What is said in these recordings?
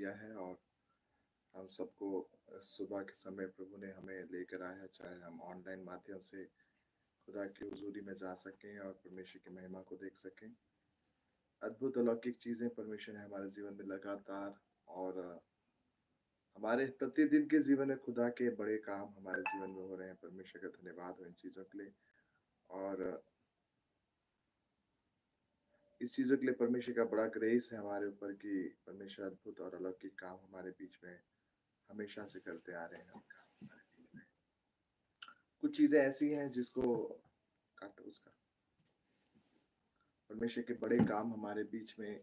दिया है और हम सबको सुबह के समय प्रभु ने हमें लेकर आया है, चाहे हम ऑनलाइन माध्यम से खुदा की हुजूरी में जा सकें और परमेश्वर की महिमा को देख सकें। अद्भुत अलौकिक चीज़ें परमेश्वर ने हमारे जीवन में लगातार और हमारे प्रतिदिन के जीवन में खुदा के बड़े काम हमारे जीवन में हो रहे हैं। परमेश्वर का धन्यवाद हो इन चीज़ों के लिए। और इस चीज़ों के लिए परमेश्वर का बड़ा ग्रेस है हमारे ऊपर कि परमेश्वर अद्भुत और अलौकिक काम हमारे बीच में हमेशा से करते आ रहे हैं। कुछ चीजें ऐसी हैं जिसको काटो उसका, परमेश्वर के बड़े काम हमारे बीच में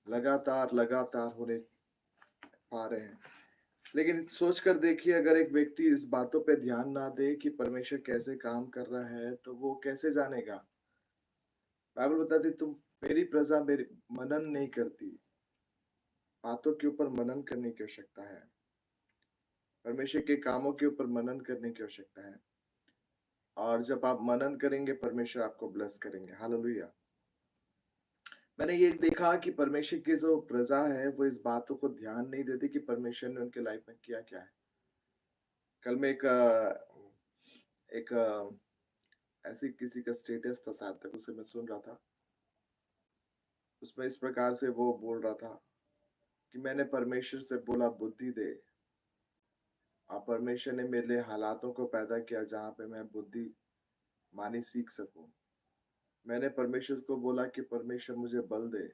लगातार लगातार होने पा रहे हैं। लेकिन सोच कर देखिए, अगर एक व्यक्ति इस बातों पे ध्यान ना दे कि परमेश्वर कैसे काम कर रहा है तो वो कैसे जानेगा। बाइबल बताती तुम मेरी प्रजा मेरी मनन नहीं करती। बातों के ऊपर मनन करने की आवश्यकता है, परमेश्वर के कामों के ऊपर मनन करने की आवश्यकता है। और जब आप मनन करेंगे परमेश्वर आपको ब्लेस करेंगे। हालेलुया। मैंने ये देखा कि परमेश्वर की जो प्रजा है वो इस बातों को ध्यान नहीं देती कि परमेश्वर ने उनके लाइफ में किया क्या है। कल में एक ऐसी किसी का स्टेटस था, शायद तक उसे मैं सुन रहा था। उसमें इस प्रकार से वो बोल रहा था कि मैंने परमेश्वर से बोला बुद्धि दे, और परमेश्वर ने मेरे लिए हालातों को पैदा किया जहाँ पे मैं बुद्धि मानी सीख सकूं। मैंने परमेश्वर को बोला कि परमेश्वर मुझे बल दे,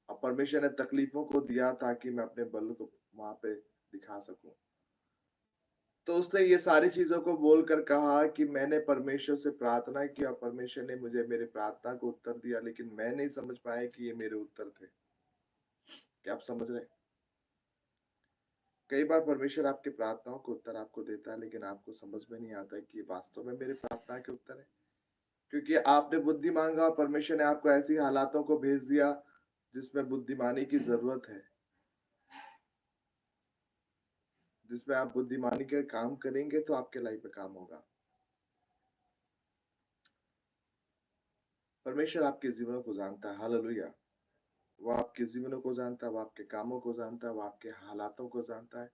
और परमेश्वर ने तकलीफों को दिया ताकि मैं अपने बल को वहां पे दिखा सकूं। तो उसने ये सारी चीजों को बोलकर कहा कि मैंने परमेश्वर से प्रार्थना किया, परमेश्वर ने मुझे मेरे प्रार्थना को उत्तर दिया, लेकिन मैं नहीं समझ पाया कि ये मेरे उत्तर थे। क्या आप समझ रहे हैं? कई बार परमेश्वर आपके प्रार्थनाओं को उत्तर आपको देता है, लेकिन आपको समझ में नहीं आता है कि ये वास्तव में मेरे प्रार्थना के उत्तर है। क्योंकि आपने बुद्धि मांगा और परमेश्वर ने आपको ऐसी हालातों को भेज दिया जिसमें बुद्धिमानी की जरूरत है, जिसमें आप बुद्धिमानी के काम करेंगे तो आपके लाइफ में काम होगा। परमेश्वर आपके जीवन को जानता है। हालेलुया। वो आपके जीवनों को जानता है, वो आपके कामों को जानता है, वो आपके हालातों को जानता है,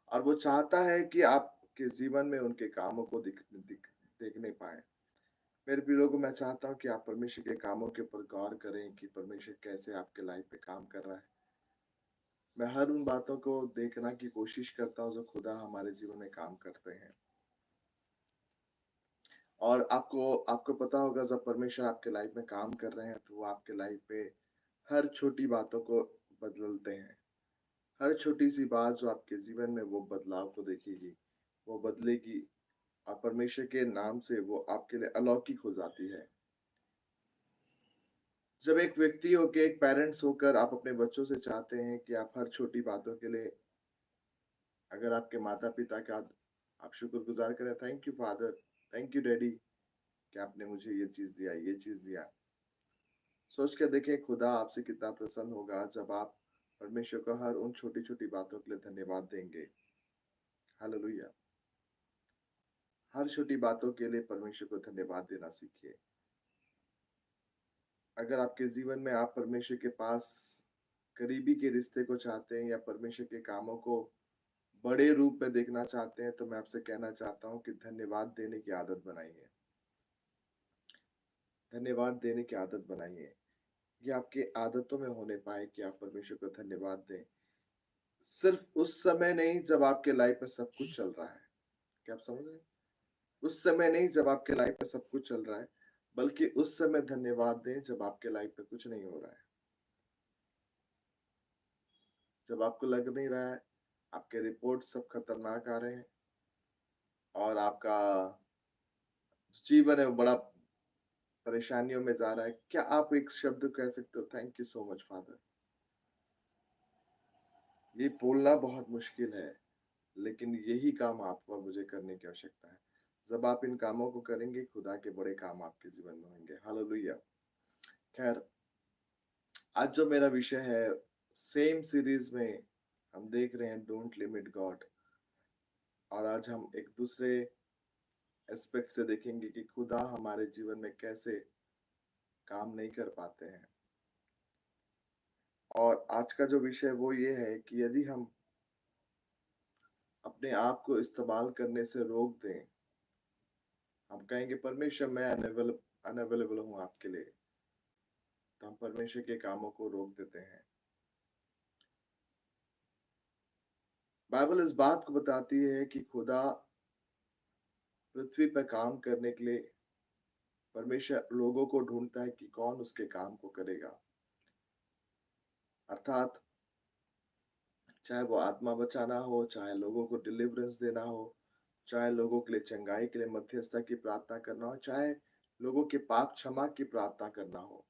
और वो चाहता है कि आपके जीवन में उनके कामों को देखने पाए। मेरे प्रिय लोगों, मैं चाहता हूँ कि आप परमेश्वर के कामों के ऊपर गौर करें कि परमेश्वर कैसे आपके लाइफ पे काम कर रहा है। मैं हर उन बातों को देखना की कोशिश करता हूँ जो खुदा हमारे जीवन में काम करते हैं। और आपको आपको पता होगा, जब परमेश्वर आपके लाइफ में काम कर रहे हैं तो वो आपके लाइफ पे हर छोटी बातों को बदलते हैं। हर छोटी सी बात जो आपके जीवन में वो बदलाव को देखेगी, वो बदलेगी, और परमेश्वर के नाम से वो आपके लिए अलौकिक हो जाती है। जब एक व्यक्ति होके, एक पेरेंट्स होकर आप अपने बच्चों से चाहते हैं कि आप हर छोटी बातों के लिए, अगर आपके माता पिता का आप शुक्रगुजार करें, thank you father, thank you daddy कि आपने मुझे ये चीज दिया, ये चीज दिया। सोच के देखें खुदा आपसे कितना प्रसन्न होगा जब आप परमेश्वर को हर उन छोटी छोटी बातों के लिए धन्यवाद देंगे। हालेलुया। हर छोटी बातों के लिए परमेश्वर को धन्यवाद देना सीखिए। अगर आपके जीवन में आप परमेश्वर के पास करीबी के रिश्ते को चाहते हैं या परमेश्वर के कामों को बड़े रूप में देखना चाहते हैं, तो मैं आपसे कहना चाहता हूं कि धन्यवाद देने की आदत बनाइए। धन्यवाद देने की आदत बनाइए। ये आपकी आदतों में होने पाए कि आप परमेश्वर को धन्यवाद दें। सिर्फ उस समय नहीं जब आपके लाइफ में सब कुछ चल रहा है। क्या आप समझ रहे हैं? उस समय नहीं जब आपके लाइफ में सब कुछ चल रहा है, बल्कि उस समय धन्यवाद दें जब आपके लाइफ में कुछ नहीं हो रहा है। जब आपको लग नहीं रहा है, आपके रिपोर्ट सब खतरनाक आ रहे हैं, और आपका जीवन है वो बड़ा परेशानियों में जा रहा है, क्या आप एक शब्द कह सकते हो, thank you so much father? ये बोलना बहुत मुश्किल है, लेकिन यही काम आपको और मुझे करने की आवश्यकता है। जब आप इन कामों को करेंगे, खुदा के बड़े काम आपके जीवन में होंगे। हालेलुया। खैर, आज जो मेरा विषय है, सेम सीरीज में हम देख रहे हैं डोंट लिमिट गॉड, और आज हम एक दूसरे एस्पेक्ट से देखेंगे कि खुदा हमारे जीवन में कैसे काम नहीं कर पाते हैं। और आज का जो विषय वो ये है कि यदि हम अपने आप को इस्तेमाल करने से रोक दें, हम कहेंगे परमेश्वर मैं अनअवेलेबल हूँ आपके लिए, तो हम परमेश्वर के कामों को रोक देते हैं। बाइबल इस बात को बताती है कि खुदा पृथ्वी पर काम करने के लिए परमेश्वर लोगों को ढूंढता है कि कौन उसके काम को करेगा। अर्थात चाहे वो आत्मा बचाना हो, चाहे लोगों को डिलीवरेंस देना हो, चाहे लोगों के लिए चंगाई के लिए मध्यस्थता की प्रार्थना करना हो, चाहे लोगों के पाप क्षमा की प्रार्थना करना हो।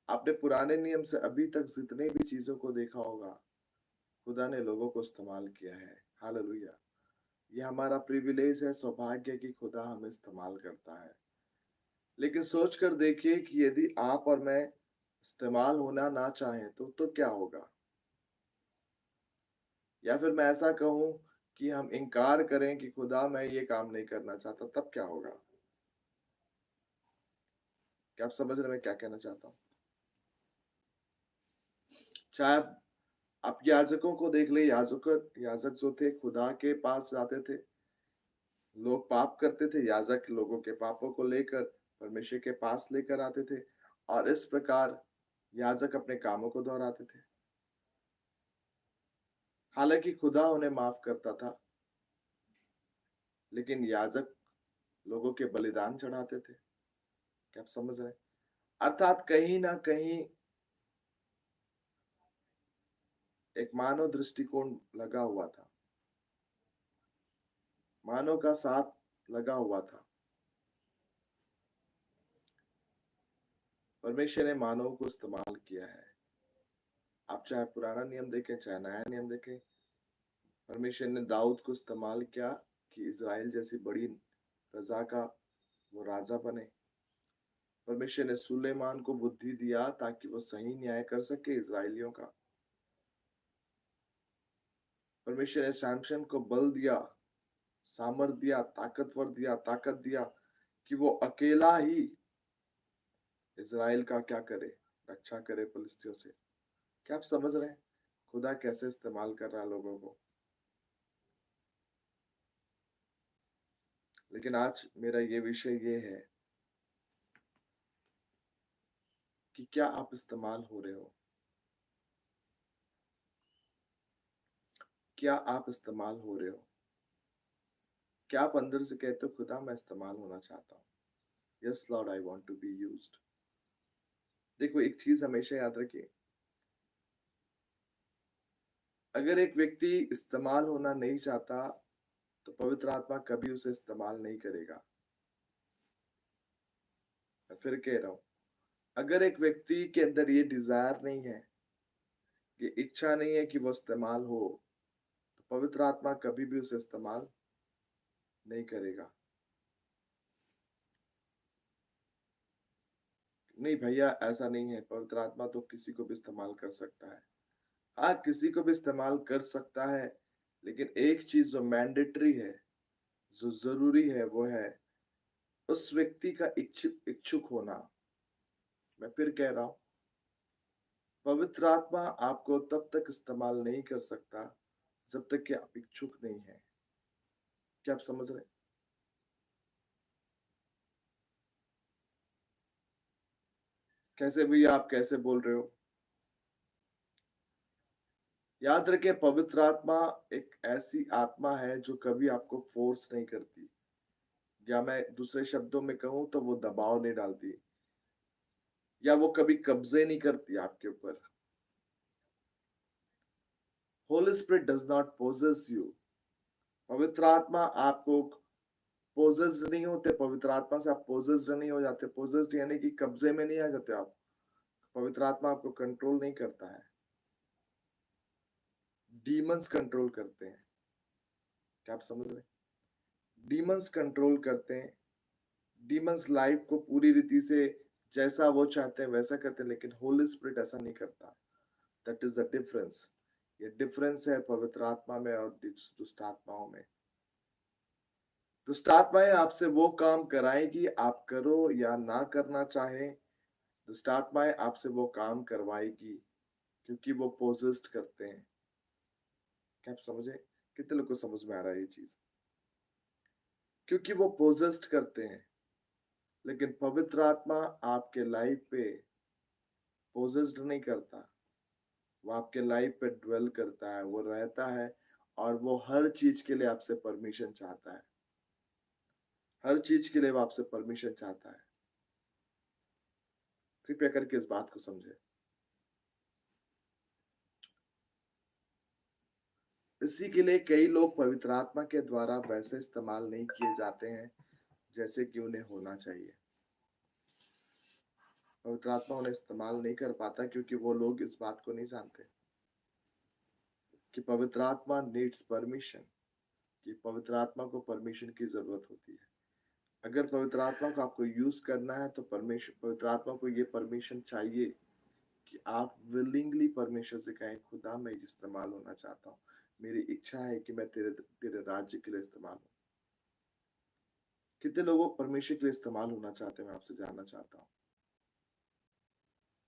आपने पुराने नियम से अभी तक जितने भी चीजों को देखा होगा, खुदा ने लोगों को इस्तेमाल किया है। हालेलुया। ये हमारा प्रिविलेज है, सौभाग्य है कि खुदा हमें इस्तेमाल करता है। लेकिन सोच कर देखिए कि यदि आप और मैं इस्तेमाल होना ना चाहें तो क्या होगा? या फिर मैं ऐसा कहूं कि हम इनकार करें कि खुदा मैं ये काम नहीं करना चाहता, तब क्या होगा? क्या आप समझ रहे हैं मैं क्या कहना चाहता हूँ? चाहे आप याजकों को देख ले, याजक जो थे खुदा के पास जाते थे, लोग पाप करते थे, याजक लोगों के पापों को लेकर परमेश्वर के पास लेकर आते थे, और इस प्रकार याजक अपने कामों को दोहराते थे। हालांकि खुदा उन्हें माफ करता था, लेकिन याजक लोगों के बलिदान चढ़ाते थे। क्या आप समझ रहे हैं? अर्थात कहीं ना कहीं एक मानव दृष्टिकोण लगा हुआ था, मानव का साथ लगा हुआ था। परमेश्वर ने मानव को इस्तेमाल किया है। आप चाहे पुराना नियम देखें, चाहे नया नियम देखें, परमेश्वर ने दाऊद को इस्तेमाल किया कि इज़राइल जैसी बड़ी प्रजा का वो राजा बने। परमेश्वर ने सुलेमान को बुद्धि दिया ताकि वो सही न्याय कर सके इज़राइलियों का। परमेश्वर ने सैमसन को बल दिया, सामर्थ दिया, ताकत दिया कि वो अकेला ही इज़राइल का क्या करे, रक्षा करे फिलिस्तियों से। क्या आप समझ रहे हैं खुदा कैसे इस्तेमाल कर रहा है लोगों को? लेकिन आज मेरा ये विषय ये है कि क्या आप इस्तेमाल हो रहे हो? क्या आप इस्तेमाल हो रहे हो? क्या आप अंदर से कहते हो खुदा मैं इस्तेमाल होना चाहता हूँ? Yes lord, I want to be used. देखो एक चीज हमेशा याद रखिए, अगर एक व्यक्ति इस्तेमाल होना नहीं चाहता तो पवित्र आत्मा कभी उसे इस्तेमाल नहीं करेगा। मैं फिर कह रहा हूं, अगर एक व्यक्ति के अंदर ये डिजायर नहीं है, ये इच्छा नहीं है कि वो इस्तेमाल हो, तो पवित्र आत्मा कभी भी उसे इस्तेमाल नहीं करेगा। नहीं भैया, ऐसा नहीं है, पवित्र आत्मा तो किसी को भी इस्तेमाल कर सकता है। हाँ, किसी को भी इस्तेमाल कर सकता है, लेकिन एक चीज जो मैंडेटरी है, जो जरूरी है, वो है उस व्यक्ति का इच्छुक होना। मैं फिर कह रहा हूं, पवित्र आत्मा आपको तब तक इस्तेमाल नहीं कर सकता जब तक कि आप इच्छुक नहीं है। क्या आप समझ रहे हैं? कैसे भैया, आप कैसे बोल रहे हो? याद रखें, पवित्र आत्मा एक ऐसी आत्मा है जो कभी आपको फोर्स नहीं करती, या मैं दूसरे शब्दों में कहूं तो वो दबाव नहीं डालती, या वो कभी कब्जे नहीं करती आपके ऊपर। Holi spirit does not possess you. पवित्र आत्मा आपको पोजेस्ड नहीं होते, पवित्र आत्मा से आप पोजेस्ड नहीं हो जाते। पोजेस्ड यानी कि कब्जे में नहीं आ जाते आप। पवित्र आत्मा आपको कंट्रोल नहीं करता है, डीमंस कंट्रोल करते हैं। क्या आप समझ रहे हैं? डीमंस कंट्रोल करते हैं। डीमंस लाइफ को पूरी रीति से जैसा वो चाहते हैं वैसा करते हैं, लेकिन होली स्पिरिट ऐसा नहीं करता। That is the difference. ये डिफरेंस है पवित्र आत्मा में और दुष्ट आत्माओं में। दुष्ट आत्माएं आपसे वो काम कराएगी, आप करो या ना करना चाहे, दुष्ट आत्माएं आपसे वो काम करवाएगी। क्योंकि वो पोजेस्ड करते हैं। क्या आप समझे? कितने लोग को समझ में आ रहा है ये चीज? क्योंकि वो पोजेस्ड करते हैं। लेकिन पवित्र आत्मा आपके लाइफ पे पोजेस्ड नहीं करता, वो आपके लाइफ पे ड्वेल करता है, वो रहता है, और वो हर चीज के लिए आपसे परमिशन चाहता है। हर चीज के लिए वो आपसे परमिशन चाहता है। कृपया करके इस बात को समझे। इसी के लिए कई लोग पवित्र आत्मा के द्वारा वैसे इस्तेमाल नहीं किए जाते हैं जैसे कि उन्हें होना चाहिए। पवित्र आत्मा उन्हें इस्तेमाल नहीं कर पाता क्योंकि वो लोग इस बात को नहीं जानते कि पवित्र आत्मा नीड्स परमिशन, कि पवित्र आत्मा को परमिशन की जरूरत होती है। अगर पवित्र आत्मा को आपको यूज करना है तो परमेश्वर, पवित्र आत्मा को ये परमिशन चाहिए कि आप विलिंगली परमेश्वर से कहें, खुदा मैं इस्तेमाल होना चाहता हूँ, मेरी इच्छा है कि मैं तेरे तेरे राज्य के लिए इस्तेमाल हूँ। कितने लोगों परमेश्वर के लिए इस्तेमाल होना चाहते हैं, मैं आपसे जानना चाहता हूँ।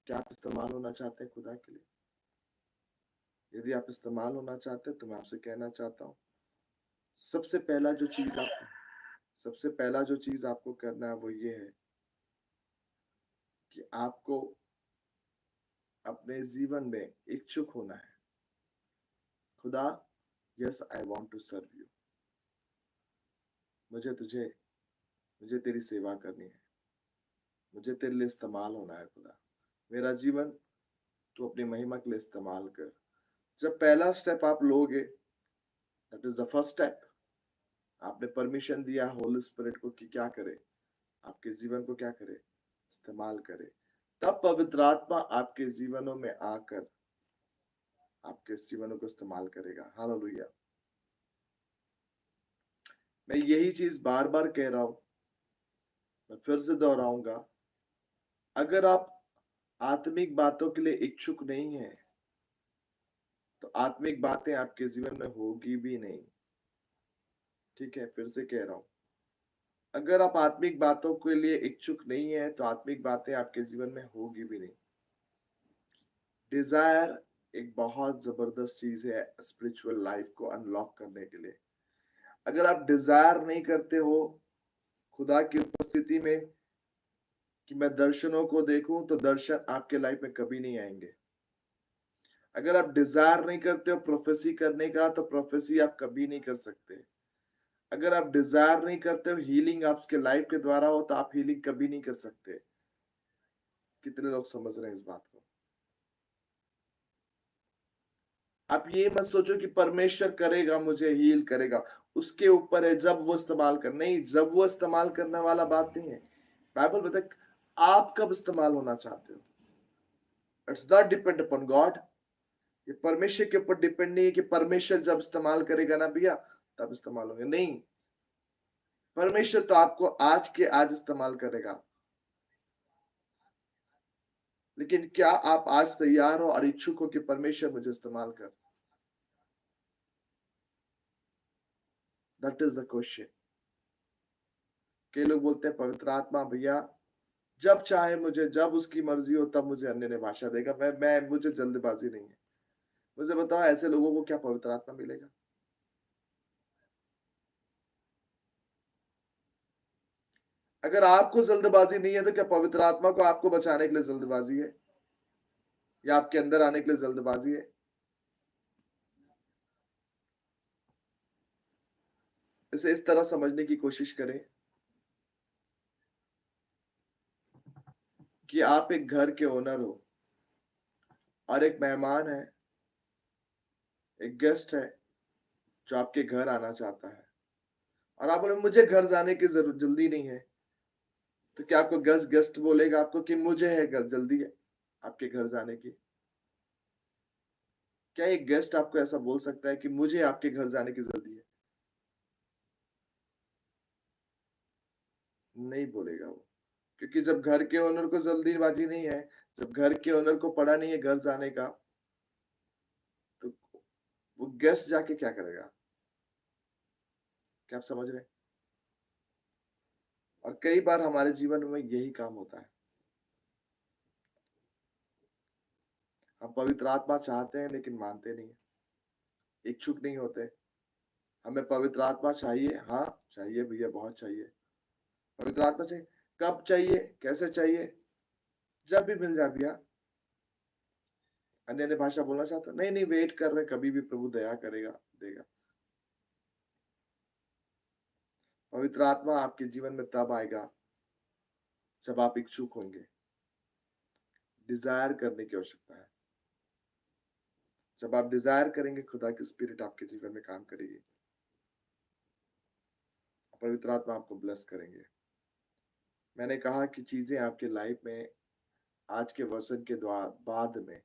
क्या आप इस्तेमाल होना चाहते हैं खुदा के लिए? यदि आप इस्तेमाल होना चाहते हैं तो मैं आपसे कहना चाहता हूँ, सबसे पहला जो चीज आप सबसे पहला जो चीज आपको करना है वो ये है कि आपको अपने जीवन में इच्छुक होना है। खुदा, yes I want to serve you. मुझे तुझे मुझे तेरी सेवा करनी है, मुझे तेरे लिए इस्तेमाल होना है। खुदा, मेरा जीवन तू अपनी महिमा के लिए इस्तेमाल कर। जब पहला स्टेप आप लोगे, that is the first step, आपने परमिशन दिया होली स्पिरिट को कि क्या करे, आपके जीवन को क्या करे, इस्तेमाल करे, तब पवित्र आत्मा आपके जीवनों में आकर आपके जीवनों को इस्तेमाल करेगा। हालेलुया। मैं यही चीज बार बार कह रहा हूं, मैं फिर से दोहराऊंगा, अगर आप आत्मिक बातों के लिए इच्छुक नहीं है तो आत्मिक बातें आपके जीवन में होगी भी नहीं। ठीक है, फिर से कह रहा हूं, अगर आप आत्मिक बातों के लिए इच्छुक नहीं है तो आत्मिक बातें आपके जीवन में होगी भी नहीं। डिजायर एक बहुत जबरदस्त चीज है स्पिरिचुअल लाइफ को अनलॉक करने के लिए। अगर आप डिजायर नहीं करते हो खुदा की उपस्थिति में कि मैं दर्शनों को देखूं, तो दर्शन आपके लाइफ में कभी नहीं आएंगे। अगर आप डिजायर नहीं करते हो प्रोफेसी करने का, तो प्रोफेसी आप कभी नहीं कर सकते। अगर आप डिजायर नहीं करते हो हीलिंग आपके लाइफ के द्वारा हो, तो आप हीलिंग कभी नहीं कर सकते। कितने लोग समझ रहे हैं इस बात को? आप ये मत सोचो कि परमेश्वर करेगा, मुझे हील करेगा, उसके ऊपर है जब वो इस्तेमाल कर, नहीं, जब वो इस्तेमाल करने वाला बात नहीं है। बाइबल बता आप कब इस्तेमाल होना चाहते हो। It's not depend upon God. ये परमेश्वर के ऊपर डिपेंड नहीं है कि परमेश्वर जब इस्तेमाल करेगा ना भैया तब इस्तेमाल होंगे, नहीं। परमेश्वर तो आपको आज के आज इस्तेमाल करेगा, लेकिन क्या आप आज तैयार हो और इच्छुक हो कि परमेश्वर मुझे इस्तेमाल कर? That is the question. कई लोग बोलते हैं पवित्र आत्मा भैया जब चाहे मुझे, जब उसकी मर्जी हो तब मुझे अन्य भाषा देगा। मैं मुझे जल्दबाजी नहीं है। मुझे बताओ ऐसे लोगों को क्या पवित्र आत्मा मिलेगा? अगर आपको जल्दबाजी नहीं है तो क्या पवित्र आत्मा को आपको बचाने के लिए जल्दबाजी है, या आपके अंदर आने के लिए जल्दबाजी है? इसे इस तरह समझने की कोशिश करें कि आप एक घर के ओनर हो और एक मेहमान है, एक गेस्ट है जो आपके घर आना चाहता है, और आप बोले मुझे घर जाने की जरूरत जल्दी नहीं है। तो क्या आपको गेस्ट गेस्ट बोलेगा आपको कि मुझे है घर जल्दी है आपके घर जाने की? क्या एक गेस्ट आपको ऐसा बोल सकता है कि मुझे आपके घर जाने की जल्दी है? नहीं बोलेगा वो। क्योंकि जब घर के ओनर को जल्दीबाजी नहीं है, जब घर के ओनर को पड़ा नहीं है घर जाने का, तो वो गेस्ट जाके क्या करेगा? क्या आप समझ रहे हैं? और कई बार हमारे जीवन में यही काम होता है। हम पवित्र आत्मा चाहते हैं लेकिन मानते नहीं है, इच्छुक नहीं होते। हमें पवित्र आत्मा चाहिए, हाँ चाहिए भैया, बहुत चाहिए। पवित्र आत्मा चाहिए, कब चाहिए, कैसे चाहिए? जब भी मिल जाए भैया। अन्य भाषा बोलना चाहते हो? नहीं नहीं, वेट कर रहे, कभी भी प्रभु दया करेगा, देगा। पवित्र आत्मा आपके जीवन में तब आएगा जब आप इच्छुक होंगे, डिजायर करने की आवश्यकता है। जब आप डिजायर करेंगे, खुदा की स्पिरिट आपके जीवन में काम करेगी, पवित्र आत्मा आपको ब्लेस करेंगे। मैंने कहा कि चीजें आपके लाइफ में आज के वर्षन के बाद में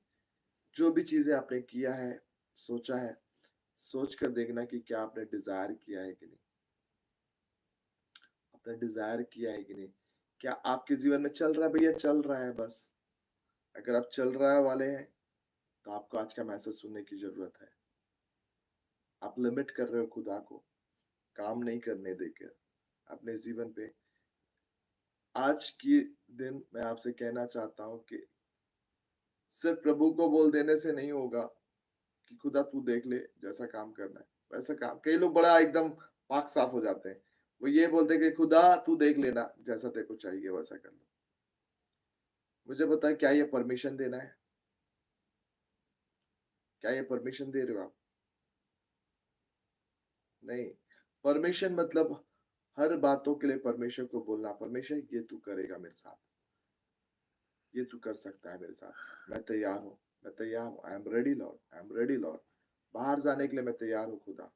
जो भी चीजें आपने किया है, सोचा है, सोच कर देखना कि क्या आपने डिजायर किया है कि नहीं, आपने डिजायर किया है कि नहीं। क्या आपके जीवन में चल रहा है भैया? चल रहा है बस। अगर आप चल रहा वाले हैं तो आपको आज का मैसेज सुनने की जरूरत है। आप लिमिट कर रहे हो खुदा को, काम नहीं करने देकर अपने जीवन पे। आज की दिन मैं आपसे कहना चाहता हूं कि सिर्फ प्रभु को बोल देने से नहीं होगा कि खुदा तू देख ले, जैसा काम करना है वैसा काम। कई लोग बड़ा एकदम पाक साफ हो जाते हैं, वो ये बोलते हैं कि खुदा तू देख लेना, जैसा तेरे को चाहिए वैसा कर लो। मुझे बताए, क्या ये परमिशन देना है? क्या ये परमिशन दे रहे हो आप? नहीं। परमिशन मतलब हर बातों के लिए परमेश्वर को बोलना, परमेश्वर ये तू करेगा मेरे साथ, ये तू कर सकता है मेरे साथ, मैं तैयार हूँ, मैं तैयार हूँ, I am ready Lord, I am ready Lord. बाहर जाने के लिए मैं तैयार हूँ खुदा,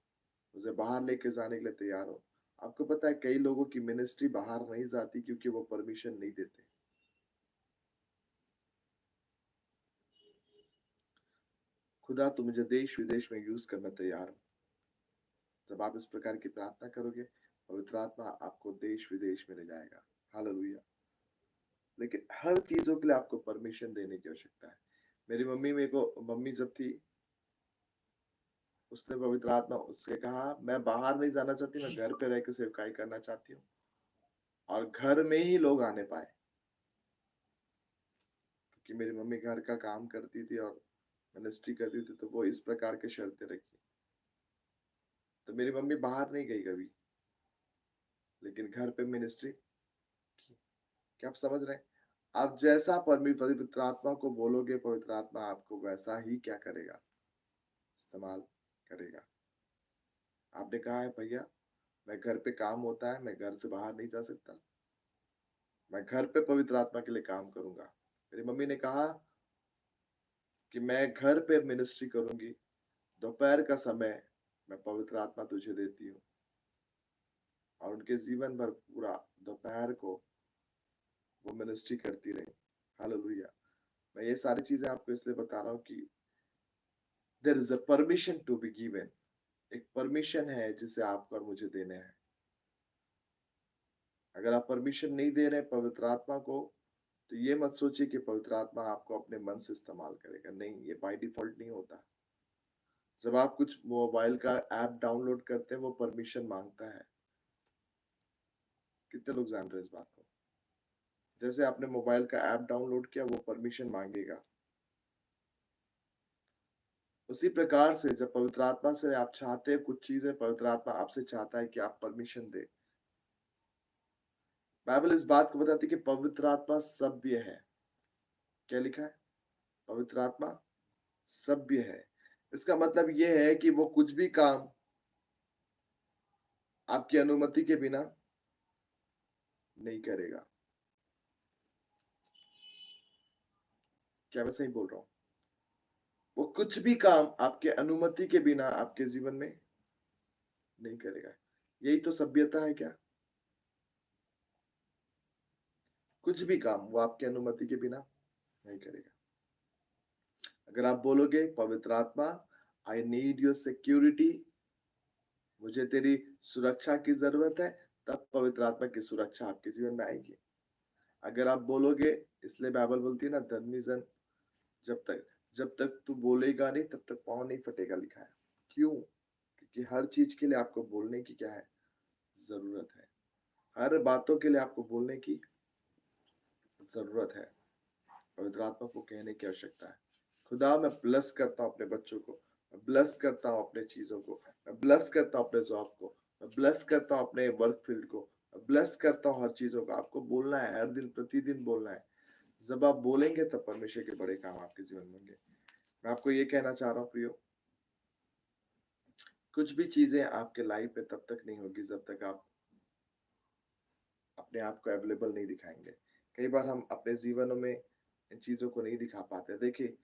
मुझे बाहर लेके जाने के लिए तैयार हो। आपको पता है कई लोगों की मिनिस्ट्री बाहर नहीं जाती क्योंकि वो परमिशन नहीं देते। खुदा तू मुझे देश विदेश में यूज करना तैयार हूँ। जब आप इस प्रकार की प्रार्थना करोगे, पवित्र आत्मा आपको देश विदेश में ले जाएगा। हालेलुया। लेकिन हर चीजों के लिए आपको परमिशन देने की आवश्यकता है। मेरी मम्मी जब थी, उसने पवित्र आत्मा उससे कहा मैं बाहर नहीं जाना चाहती, मैं घर पे रह के सेवकाई करना चाहती हूँ, और घर में ही लोग आने पाए। क्योंकि मेरी मम्मी घर का काम करती थी और मिनिस्ट्री करती थी, तो वो इस प्रकार के शर्तें रखी। तो मेरी मम्मी बाहर नहीं गई कभी, लेकिन घर पे मिनिस्ट्री की। क्या आप समझ रहे हैं? आप जैसा पवित्र आत्मा को बोलोगे, पवित्र आत्मा आपको वैसा ही क्या करेगा, इस्तेमाल करेगा। आपने कहा है भैया मैं घर पे काम होता है, मैं घर से बाहर नहीं जा सकता, मैं घर पे पवित्र आत्मा के लिए काम करूंगा। मेरी मम्मी ने कहा कि मैं घर पे मिनिस्ट्री करूंगी, दोपहर का समय मैं पवित्र आत्मा तुझे देती हूँ। और उनके जीवन भर पूरा दोपहर को वो मिनिस्ट्री करती रही। हालेलुया। मैं ये सारी चीजें आपको इसलिए बता रहा हूँ कि there is a permission to be given. एक परमिशन है जिसे आपको और मुझे देने हैं। अगर आप परमिशन नहीं दे रहे पवित्र आत्मा को, तो ये मत सोचिए कि पवित्र आत्मा आपको अपने मन से इस्तेमाल करेगा। नहीं, ये बाय डिफॉल्ट नहीं होता। जब आप कुछ मोबाइल का ऐप डाउनलोड करते हैं, वो परमिशन मांगता है। कितने लोग जान रहे हैं इस बात को? जैसे आपने मोबाइल का ऐप डाउनलोड किया, वो परमिशन मांगेगा। उसी प्रकार से जब पवित्र आत्मा से आप चाहते हैं कुछ चीजें, पवित्र आत्मा आपसे चाहता है कि आप परमिशन दे। बाइबल इस बात को बताती है कि पवित्र आत्मा सभ्य है। क्या लिखा है? पवित्र आत्मा सभ्य है। इसका मतलब यह है कि वो कुछ भी काम आपकी अनुमति के बिना नहीं करेगा। क्या मैं सही बोल रहा हूं? वो कुछ भी काम आपके अनुमति के बिना आपके जीवन में नहीं करेगा। यही तो सभ्यता है क्या? कुछ भी काम वो आपकी अनुमति के बिना नहीं करेगा। अगर आप बोलोगे पवित्र आत्मा, आई नीड योर सिक्योरिटी, मुझे तेरी सुरक्षा की जरूरत है, तब पवित्र आत्मा की सुरक्षा आपके जीवन में आएगी। अगर आप बोलोगे, इसलिए बाइबल बोलती है ना, धर्मी जन जब तक तू बोलेगा नहीं तब तक पाँव नहीं फटेगा, लिखा है। क्यों? क्योंकि हर चीज के लिए आपको बोलने की क्या है, जरूरत है। हर बातों के लिए आपको बोलने की जरूरत है। पवित्र आत्मा को कहने की आवश्यकता है, खुदा मैं ब्लेस करता हूँ अपने बच्चों को, मैं ब्लेस करता हूँ अपने चीजों को, मैं ब्लेस करता हूँ अपने जॉब को, मैं ब्लेस करता हूँ अपने वर्क फील्ड को, मैं ब्लेस करता हूँ हर चीजों को। आपको बोलना है, हर दिन प्रतिदिन बोलना है। जब आप बोलेंगे तब परमेश्वर के बड़े काम आपके जीवन में होंगे। मैं आपको ये कहना चाह रहा हूँ प्रियो, कुछ भी चीजें आपके लाइफ में तब तक नहीं होगी जब तक आप अपने आप को अवेलेबल नहीं दिखाएंगे। कई बार हम अपने जीवनों में इन चीजों को नहीं दिखा पाते। देखिए,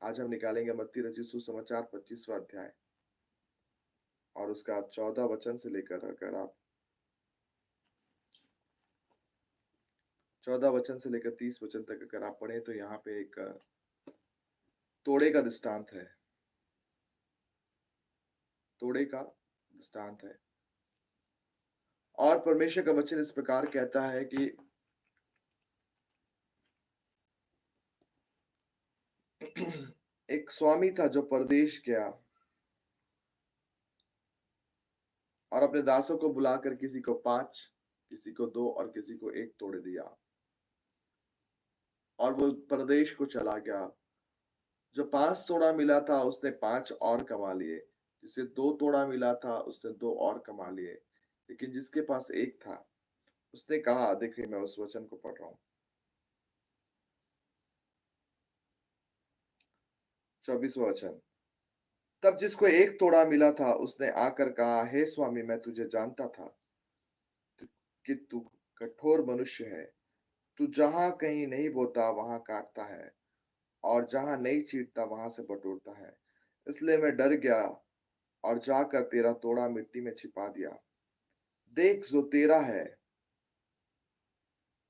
आज हम निकालेंगे मत्ती रचित सुसमाचार 25वां अध्याय और उसका 14 वचन से लेकर, अगर आप 14 वचन से लेकर 30 वचन तक अगर आप पढ़े तो यहाँ पे एक तोड़े का दृष्टांत है। तोड़े का दृष्टांत है और परमेश्वर का वचन इस प्रकार कहता है कि एक स्वामी था जो परदेश गया और अपने दासों को बुलाकर किसी को 5, किसी को 2 और किसी को 1 तोड़े दिया और वो परदेश को चला गया। जो 5 तोड़ा मिला था उसने 5 और कमा लिए, जिसे 2 तोड़ा मिला था उसने 2 और कमा लिए, लेकिन जिसके पास 1 था उसने कहा, देखिए मैं उस वचन को पढ़ रहा हूँ, 24वां वचन। तब जिसको 1 तोड़ा मिला था उसने आकर कहा, हे स्वामी, मैं तुझे जानता था कि तू कठोर मनुष्य है। तू जहां कहीं नहीं बोता वहां काटता है और जहां नहीं चीरता वहां से बटोरता है। इसलिए मैं डर गया और जाकर तेरा तोड़ा मिट्टी में छिपा दिया। देख, जो तेरा है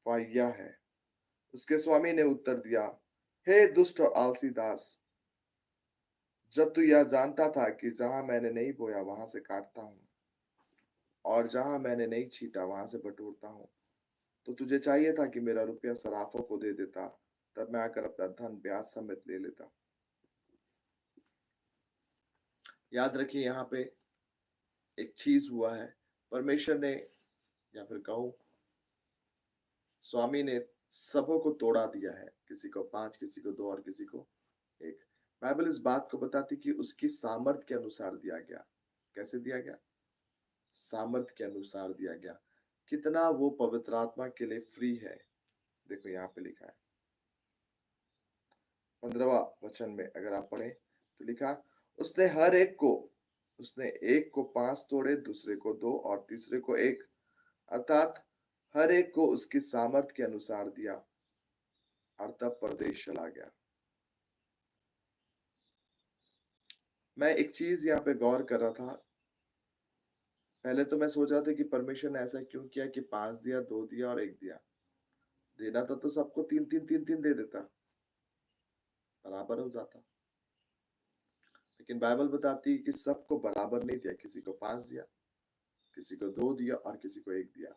वह यह है। उसके स्वामी ने उत्तर दिया, हे दुष्ट और आलसी दास, जब तू यह जानता था कि जहां मैंने नहीं बोया वहां से काटता हूँ और जहां मैंने नहीं छीटा वहां से बटोरता हूँ, तो तुझे चाहिए था कि मेरा रुपया सराफों को दे देता, तब मैं आकर अपना धन ब्याज समेत ले लेता। याद रखिए, यहाँ पे एक चीज हुआ है। परमेश्वर ने, या फिर कहूं स्वामी ने, सबों को तोड़ा दिया है। किसी को 5, किसी को 2 और किसी को 1। बाइबल इस बात को बताती कि उसकी सामर्थ्य के अनुसार दिया गया। कैसे दिया गया? सामर्थ्य के अनुसार दिया गया। कितना वो पवित्र आत्मा के लिए फ्री है। देखो यहाँ पे लिखा है 15वां वचन में, अगर आप पढ़े तो लिखा, उसने हर एक को, उसने एक को 5 तोड़े, दूसरे को 2 और तीसरे को 1, अर्थात हर एक को उसकी सामर्थ्य के अनुसार दिया और तब परदेश चला गया। मैं एक चीज यहाँ पे गौर कर रहा था। पहले तो मैं सोच रहा था कि परमेश्वर ने ऐसा क्यों किया कि 5 दिया, 2 दिया और 1 दिया। देना था तो सबको 3-3 दे देता, बराबर हो जाता। लेकिन बाइबल बताती है कि सबको बराबर नहीं दिया। किसी को 5 दिया, किसी को 2 दिया और किसी को 1 दिया।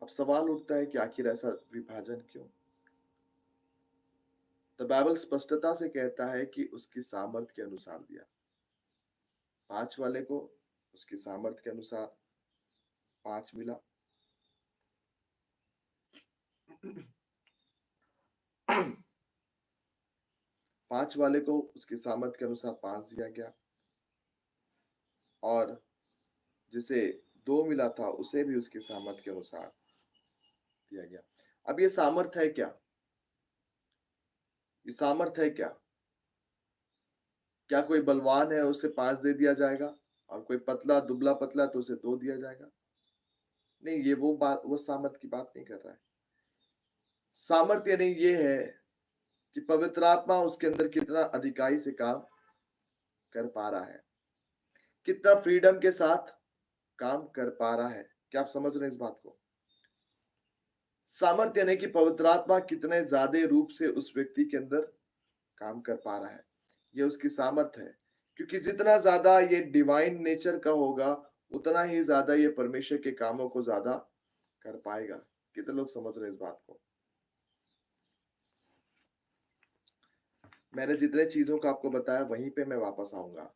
अब सवाल उठता है कि आखिर ऐसा विभाजन क्यों? तो बाइबल स्पष्टता से कहता है कि उसकी सामर्थ्य के अनुसार दिया। 5 वाले को उसकी सामर्थ्य के अनुसार 5 मिला। 5 वाले को उसकी सामर्थ्य के अनुसार 5 दिया गया और जिसे 2 मिला था उसे भी उसकी सामर्थ्य के अनुसार दिया गया। अब ये सामर्थ्य है क्या? ये सामर्थ्य है क्या? क्या कोई बलवान है उसे 5 दे दिया जाएगा और कोई पतला दुबला पतला तो उसे 2 दिया जाएगा? नहीं, ये वो बात, वो सामर्थ्य की बात नहीं कर रहा है। सामर्थ्य यानी ये है कि पवित्र आत्मा उसके अंदर कितना अधिकाई से काम कर पा रहा है, कितना फ्रीडम के साथ काम कर पा रहा है। क्या आप समझ रहे हैं इस बात को? सामर्थ्य यानी कि पवित्र आत्मा कितने ज्यादा रूप से उस व्यक्ति के अंदर काम कर पा रहा है, ये उसकी सामर्थ्य है। क्योंकि जितना ज्यादा ये डिवाइन नेचर का होगा उतना ही ज्यादा ये परमेश्वर के कामों को ज्यादा कर पाएगा। कितने लोग समझ रहे हैं इस बात को? मैंने जितने चीजों को आपको बताया वहीं पे मैं वापस आऊंगा।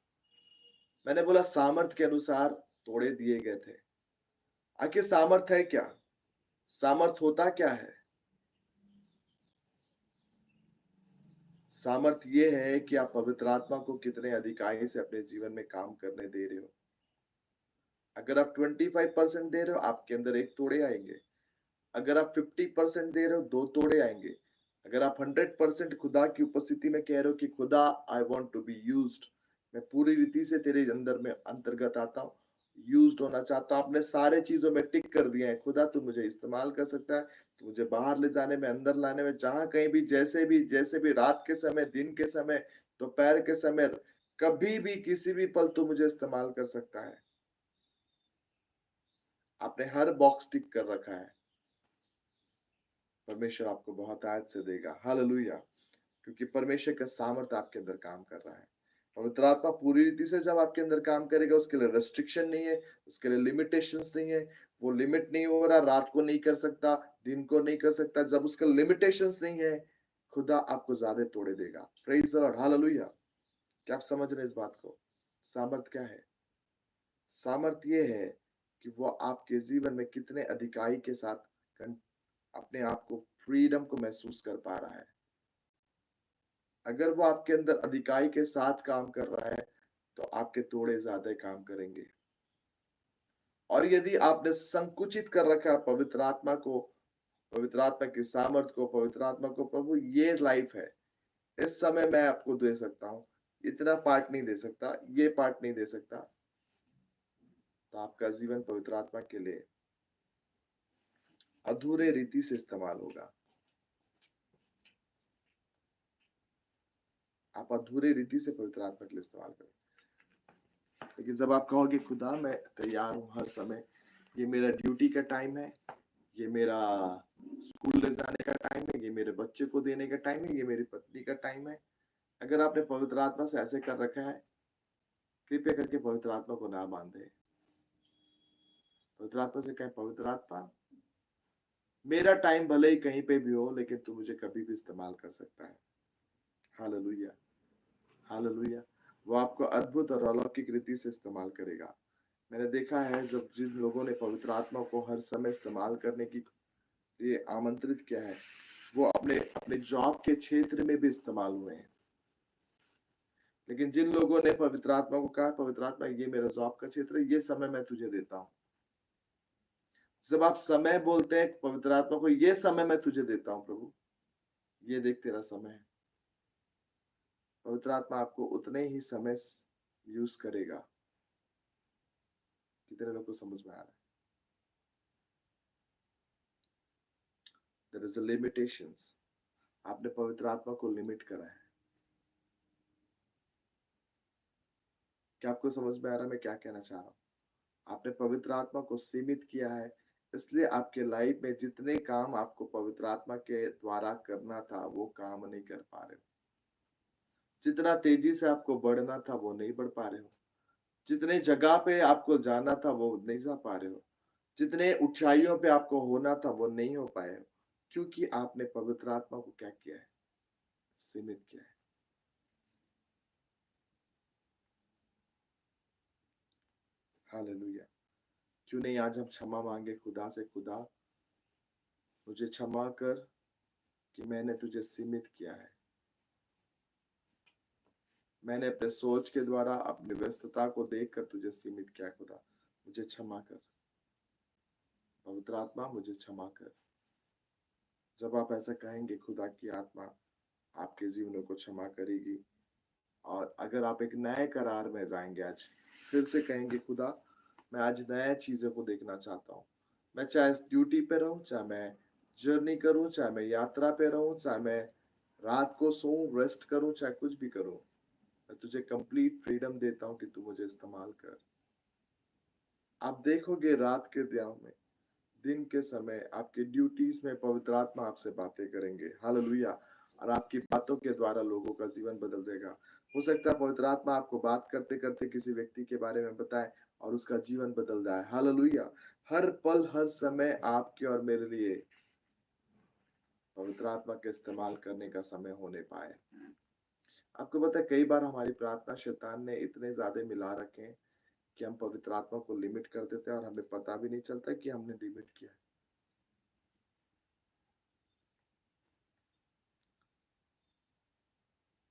मैंने बोला सामर्थ्य के अनुसार तोड़े दिए गए थे। आखिर सामर्थ्य है क्या? सामर्थ्य होता क्या है? सामर्थ्य ये है कि आप पवित्र आत्मा को कितने अधिकाई से अपने जीवन में काम करने दे रहे हो। अगर आप 25% दे रहे हो, आपके अंदर एक तोड़े आएंगे। अगर आप 50% दे रहे हो, दो तोड़े आएंगे। अगर आप 100% खुदा की उपस्थिति में कह रहे हो कि खुदा, I want to be used, मैं पूरी रीति से तेरे अंदर में अंतर्गत आता हूँ, यूज्ड होना चाहता हूँ, आपने सारे चीजों में टिक कर दिया है, खुदा तू मुझे इस्तेमाल कर सकता है, तू मुझे बाहर ले जाने में, अंदर लाने में, जहां कहीं भी, जैसे भी रात के समय, दिन के समय, दोपहर के समय, कभी भी किसी भी पल तू मुझे इस्तेमाल कर सकता है। आपने हर बॉक्स टिक कर रखा है। परमेश्वर आपको बहुत आयत से देगा। हालेलुया। क्योंकि परमेश्वर का सामर्थ्य आपके अंदर काम कर रहा है। पवित्र आत्मा पूरी रीति से जब आपके अंदर काम करेगा, उसके लिए रेस्ट्रिक्शन नहीं है, उसके लिए लिमिटेशंस नहीं है। वो लिमिट नहीं हो रहा, रात को नहीं कर सकता, दिन को नहीं कर सकता। जब उसका लिमिटेशंस नहीं है, खुदा आपको ज्यादा तोड़े देगा। Praise the Lord. हालेलुया। क्या आप समझ रहे हैं इस बात को? सामर्थ क्या है? सामर्थ ये है कि वो आपके जीवन में कितने अधिकाई के साथ अपने आप को, फ्रीडम को महसूस कर पा रहा है। अगर वो आपके अंदर अधिकाई के साथ काम कर रहा है, तो आपके तोड़े ज्यादा काम करेंगे। और यदि आपने संकुचित कर रखा है पवित्र आत्मा को, पवित्र आत्मा की सामर्थ को, पवित्र आत्मा को, प्रभु ये लाइफ है, इस समय मैं आपको दे सकता हूँ, इतना पार्ट नहीं दे सकता, ये पार्ट नहीं दे सकता, तो आपका जीवन पवित्र आत्मा के लिए अधूरे रीति से इस्तेमाल होगा। आप अधूरे रीति से पवित्र आत्मा के लिए इस्तेमाल करें। लेकिन जब आप कहोगे खुदा मैं तैयार हूँ हर समय, ये मेरा ड्यूटी का टाइम है, ये मेरा स्कूल ले जाने का टाइम है, ये मेरे बच्चे को देने का टाइम है, ये मेरी पत्नी का टाइम है, अगर आपने पवित्र आत्मा से ऐसे कर रखा है, कृपया करके पवित्र आत्मा को ना बांधे। पवित्र आत्मा से कहें, पवित्र आत्मा मेरा टाइम भले ही कहीं पे भी हो, लेकिन तू मुझे कभी भी इस्तेमाल कर सकता है। Hallelujah, hallelujah. वो आपको अद्भुत और अलौकिक रीति से इस्तेमाल करेगा। मैंने देखा है जब जिन लोगों ने पवित्र आत्मा को हर समय इस्तेमाल करने की लिए आमंत्रित किया है, वो अपने अपने जॉब के क्षेत्र में भी इस्तेमाल हुए हैं। लेकिन जिन लोगों ने पवित्र आत्मा को कहा, पवित्र आत्मा ये मेरा जॉब का क्षेत्र है, ये समय मैं तुझे देता हूँ। जब आप समय बोलते हैं पवित्र आत्मा को, ये समय मैं तुझे देता हूँ प्रभु, ये देख तेरा समय है, पवित्र आत्मा आपको उतने ही समय यूज करेगा। कितने लोगों को समझ में आ रहा है? There is a limitations. आपने पवित्र आत्मा को लिमिट करा है। क्या आपको समझ में आ रहा है मैं क्या कहना चाह रहा हूँ? आपने पवित्र आत्मा को सीमित किया है, इसलिए आपके लाइफ में जितने काम आपको पवित्र आत्मा के द्वारा करना था, वो काम नहीं कर पा रहे हो। जितना तेजी से आपको बढ़ना था, वो नहीं बढ़ पा रहे हो। जितने जगह पे आपको जाना था, वो नहीं जा पा रहे हो। जितने ऊंचाइयों पे आपको होना था, वो नहीं हो पाए हो, क्योंकि आपने पवित्र आत्मा को क्या किया है? सीमित किया है। हालेलुया। क्यों नहीं आज हम क्षमा मांगे खुदा से, खुदा मुझे क्षमा कर कि मैंने तुझे सीमित किया है, मैंने अपने सोच के द्वारा, अपनी व्यस्तता को देखकर तुझे सीमित किया। खुदा मुझे क्षमा कर, पवित्र आत्मा मुझे क्षमा कर। जब आप ऐसा कहेंगे, खुदा की आत्मा आपके जीवनों को क्षमा करेगी। और अगर आप एक नए करार में जाएंगे, आज फिर से कहेंगे, खुदा मैं आज नया चीजों को देखना चाहता हूँ। मैं चाहे ड्यूटी पे रहूं, चाहे मैं जर्नी करूं, चाहे मैं यात्रा पे रहूं, चाहे मैं रात को सोऊं, रेस्ट करूं, चाहे कुछ भी करूं, मैं तुझे कंप्लीट फ्रीडम देता हूं कि तू मुझे इस्तेमाल कर। आप देखोगे रात के दिया में, दिन के समय, आपके ड्यूटीज में पवित्र आत्मा आपसे बातें करेंगे। हालेलुया। और आपकी बातों के द्वारा लोगों का जीवन बदल जाएगा। हो सकता है पवित्र आत्मा आपको बात करते करते किसी व्यक्ति के बारे में बताए और उसका जीवन बदल जाए। हालेलुया। हर पल, हर समय आपके और मेरे लिए पवित्र आत्मा के इस्तेमाल करने का समय होने पाए। आपको पता है, कई बार हमारी प्रार्थना शैतान ने इतने ज्यादा मिला रखे हैं कि हम पवित्र आत्मा को लिमिट कर देते हैं और हमें पता भी नहीं चलता कि हमने लिमिट किया है।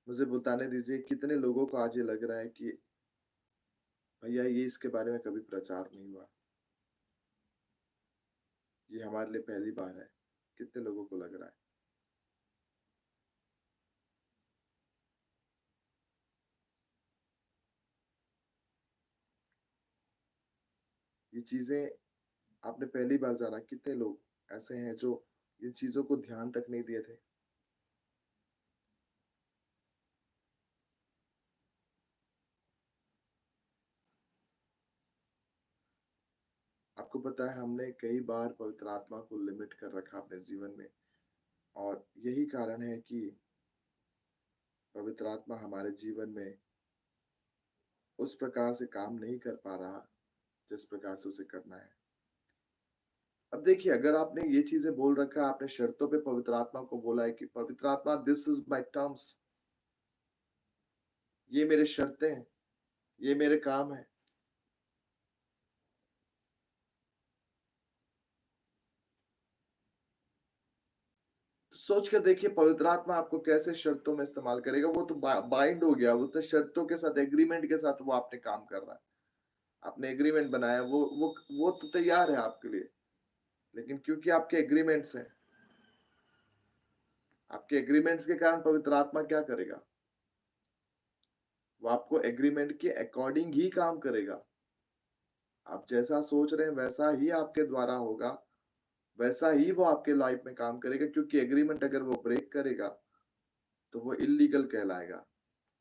मुझे बताने दीजिए कितने लोगों को आज ये लग रहा है कि भैया ये इसके बारे में कभी प्रचार नहीं हुआ, ये हमारे लिए पहली बार है। कितने लोगों को लग रहा है? ये चीजें आपने पहली बार जाना। कितने लोग ऐसे हैं जो इन चीजों को ध्यान तक नहीं दिए थे? आपको पता है हमने कई बार पवित्र आत्मा को लिमिट कर रखा अपने जीवन में, और यही कारण है कि पवित्र आत्मा हमारे जीवन में उस प्रकार से काम नहीं कर पा रहा जिस प्रकार से उसे करना है। अब देखिए, अगर आपने ये चीजें बोल रखा है, आपने शर्तों पे पवित्र आत्मा को बोला है कि पवित्र आत्मा दिस इज माय टर्म्स, ये मेरे शर्तें हैं, ये मेरे काम है। तो सोच कर देखिए पवित्र आत्मा आपको कैसे शर्तों में इस्तेमाल करेगा। वो तो बाइंड हो गया, वो तो शर्तों के साथ, एग्रीमेंट के साथ वो आपने काम कर रहा है। आपने एग्रीमेंट बनाया, वो तो तैयार है आपके लिए। लेकिन क्योंकि आपके एग्रीमेंट्स हैं, आपके एग्रीमेंट्स के कारण पवित्र आत्मा क्या करेगा? वो आपको एग्रीमेंट के अकॉर्डिंग ही काम करेगा। आप जैसा सोच रहे हैं वैसा ही आपके द्वारा होगा, वैसा ही वो आपके लाइफ में काम करेगा। क्योंकि एग्रीमेंट अगर वो ब्रेक करेगा तो वो इलीगल कहलाएगा।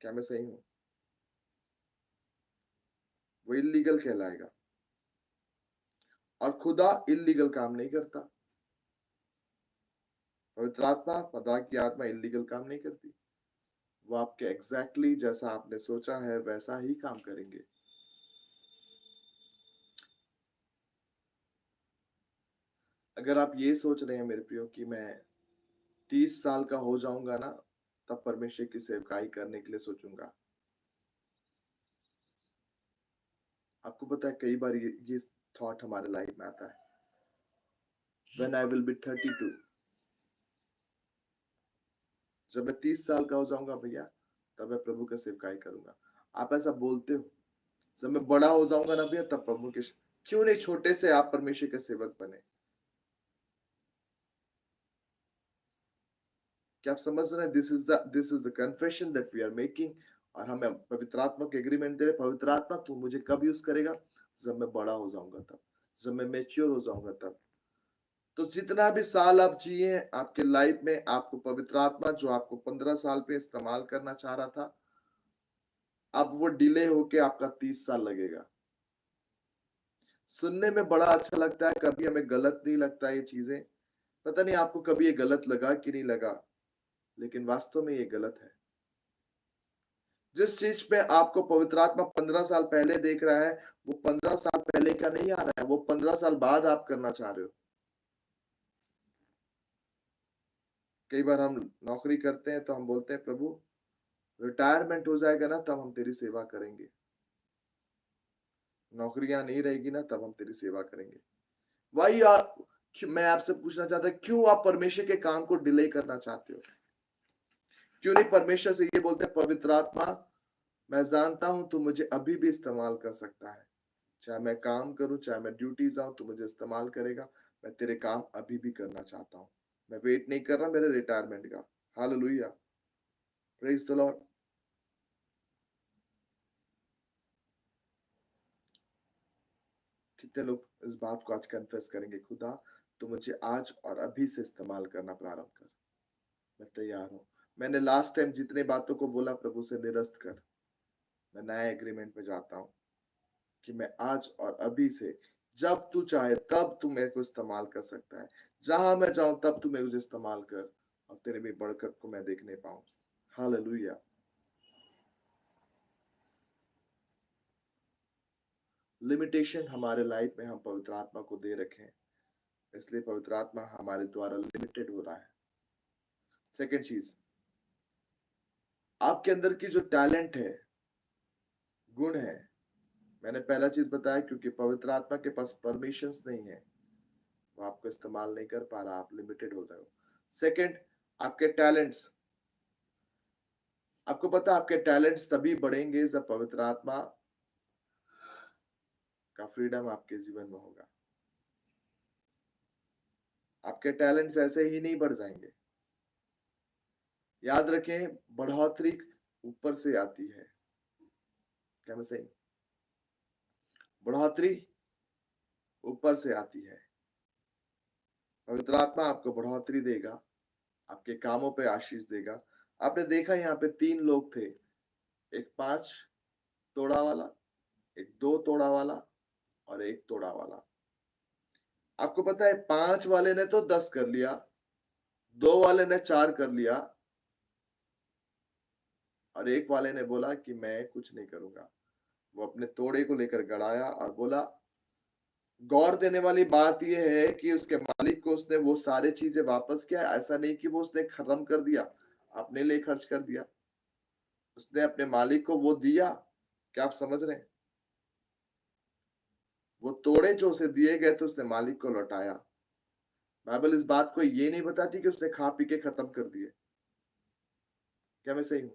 क्या मैं सही हूं? वो इलीगल कहलाएगा। और खुदा इलीगल काम नहीं करता। पवित्र आत्मा, खुदा की आत्मा इलीगल काम नहीं करती। वो आपके एग्जैक्टली जैसा आपने सोचा है वैसा ही काम करेंगे। अगर आप ये सोच रहे हैं मेरे प्रियो कि मैं 30 साल का हो जाऊंगा ना, तब परमेश्वर की सेवकाई करने के लिए सोचूंगा। आपको पता है कई बार ये थॉट हमारे लाइफ में आता है, व्हेन आई विल बी 32, जब मैं 30 साल का हो जाऊंगा भैया, तब मैं प्रभु का सेवकाई करूंगा। आप ऐसा बोलते हो। जब मैं बड़ा हो जाऊंगा ना भैया, तब प्रभु के क्यों नहीं छोटे से आप परमेश्वर के सेवक बने? क्या आप समझ रहे हैं? This is the confession that we are making. और हमें पवित्र आत्मा के एग्रीमेंट दे रहे, पवित्र आत्मा तू मुझे कब यूज करेगा? जब मैं बड़ा हो जाऊंगा तब, जब मैं मेच्योर हो जाऊंगा तब। तो जितना भी साल आप जिए आपके लाइफ में, आपको पवित्र आत्मा जो आपको 15 साल पे इस्तेमाल करना चाह रहा था, अब वो डिले होके आपका 30 साल लगेगा। सुनने में बड़ा अच्छा लगता है, कभी हमें गलत नहीं लगता ये चीजें। पता नहीं आपको कभी ये गलत लगा कि नहीं लगा, लेकिन वास्तव में ये गलत है। जिस चीज पे आपको पवित्र आत्मा 15 साल पहले देख रहा है, वो 15 साल पहले का नहीं आ रहा है, वो 15 साल बाद आप करना चाह रहे हो। कई बार हम नौकरी करते हैं तो हम बोलते हैं प्रभु रिटायरमेंट हो जाएगा ना तब हम तेरी सेवा करेंगे, नौकरियां नहीं रहेगी ना तब हम तेरी सेवा करेंगे। वही यार, मैं आपसे पूछना चाहता क्यों आप परमेश्वर के काम को डिले करना चाहते हो? क्यों नहीं परमेश्वर से ये बोलते पवित्र आत्मा, मैं जानता हूं तू मुझे अभी भी इस्तेमाल कर सकता है, चाहे मैं काम करूं चाहे मैं ड्यूटी जाऊं, तू मुझे इस्तेमाल करेगा। मैं तेरे काम अभी भी करना चाहता हूं। मैं वेट नहीं कर रहा मेरे रिटायरमेंट का। Hallelujah, praise the Lord. कितने लोग इस बात को आज कन्फेस करेंगे, खुदा तो मुझे आज और अभी से इस्तेमाल करना प्रारंभ कर, मैं तैयार हूँ। मैंने लास्ट टाइम जितने बातों को बोला प्रभु से निरस्त कर, मैं नया एग्रीमेंट में जाता हूँ कि मैं आज और अभी से, जब तू चाहे तब तू मेरे को इस्तेमाल कर सकता है। जहां मैं जाऊं तब तू मुझे इस्तेमाल कर, और तेरे में बरकत को मैं देखने पाऊं। हालेलुया। लिमिटेशन हमारे लाइफ में हम पवित्र आत्मा को दे रखे हैं, इसलिए पवित्र आत्मा हमारे द्वारा लिमिटेड हो रहा है। सेकेंड चीज, आपके अंदर की जो टैलेंट है, गुण है, मैंने पहला चीज बताया क्योंकि पवित्र आत्मा के पास परमिशंस नहीं है, वो आपको इस्तेमाल नहीं कर पा रहा, आप लिमिटेड हो रहे हो। सेकेंड, आपके टैलेंट्स, आपको पता है आपके टैलेंट्स तभी बढ़ेंगे जब पवित्र आत्मा का फ्रीडम आपके जीवन में होगा। आपके टैलेंट्स ऐसे ही नहीं बढ़ जाएंगे। याद रखें, बढ़ोतरी ऊपर से आती है। क्या मैं सही? बढ़ोतरी ऊपर से आती है। पवित्र आत्मा आपको बढ़ोतरी देगा, आपके कामों पे आशीष देगा। आपने देखा यहाँ पे 3 लोग थे, एक 5 तोड़ा वाला, एक 2 तोड़ा वाला और 1 तोड़ा वाला। आपको पता है 5 वाले ने तो 10 कर लिया, 2 वाले ने 4 कर लिया और 1 वाले ने बोला कि मैं कुछ नहीं करूंगा। वो अपने तोड़े को लेकर गड़ाया और बोला। गौर देने वाली बात यह है कि उसके मालिक को उसने वो सारी चीजें वापस किया। ऐसा नहीं कि वो उसने खत्म कर दिया, अपने लिए खर्च कर दिया। उसने अपने मालिक को वो दिया। क्या आप समझ रहे हैं? वो तोड़े जो उसे दिए गए थे उसने मालिक को लौटाया। बाइबल इस बात को ये नहीं बताती कि उसने खा पी के खत्म कर दिए। क्या मैं सही हूं?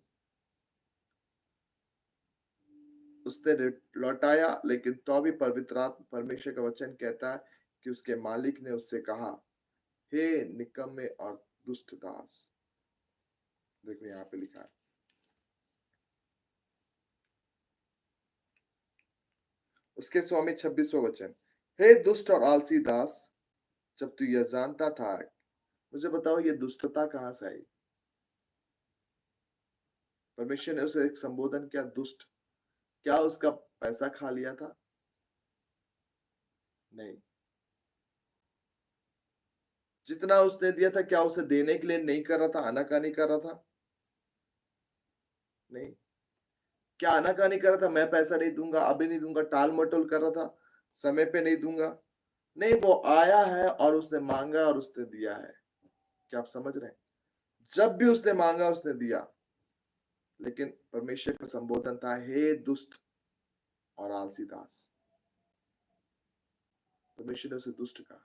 उसने लौटाया, लेकिन तो भी पवित्र आत्मा परमेश्वर का वचन कहता है कि उसके मालिक ने उससे कहा, हे निकम्मे और दुष्ट दास। देखो यहाँ पे लिखा है, उसके स्वामी 26वां वचन, हे दुष्ट और आलसी दास, जब तू यह जानता था। मुझे बताओ ये दुष्टता कहां से आई? परमेश्वर ने उसे एक संबोधन किया, दुष्ट। क्या उसका पैसा खा लिया था? नहीं। जितना उसने दिया था, क्या उसे देने के लिए नहीं कर रहा था, आनाकानी कर रहा था? नहीं। क्या आनाकानी कर रहा था, मैं पैसा नहीं दूंगा, अभी नहीं दूंगा, टाल मटोल कर रहा था, समय पे नहीं दूंगा? नहीं, वो आया है और उसने मांगा और उसने दिया है। क्या आप समझ रहे हैं? जब भी उसने मांगा उसने दिया। लेकिन परमेश्वर का संबोधन था, हे दुष्ट और आलसी दास। परमेश्वर ने उसे दुष्ट कहा।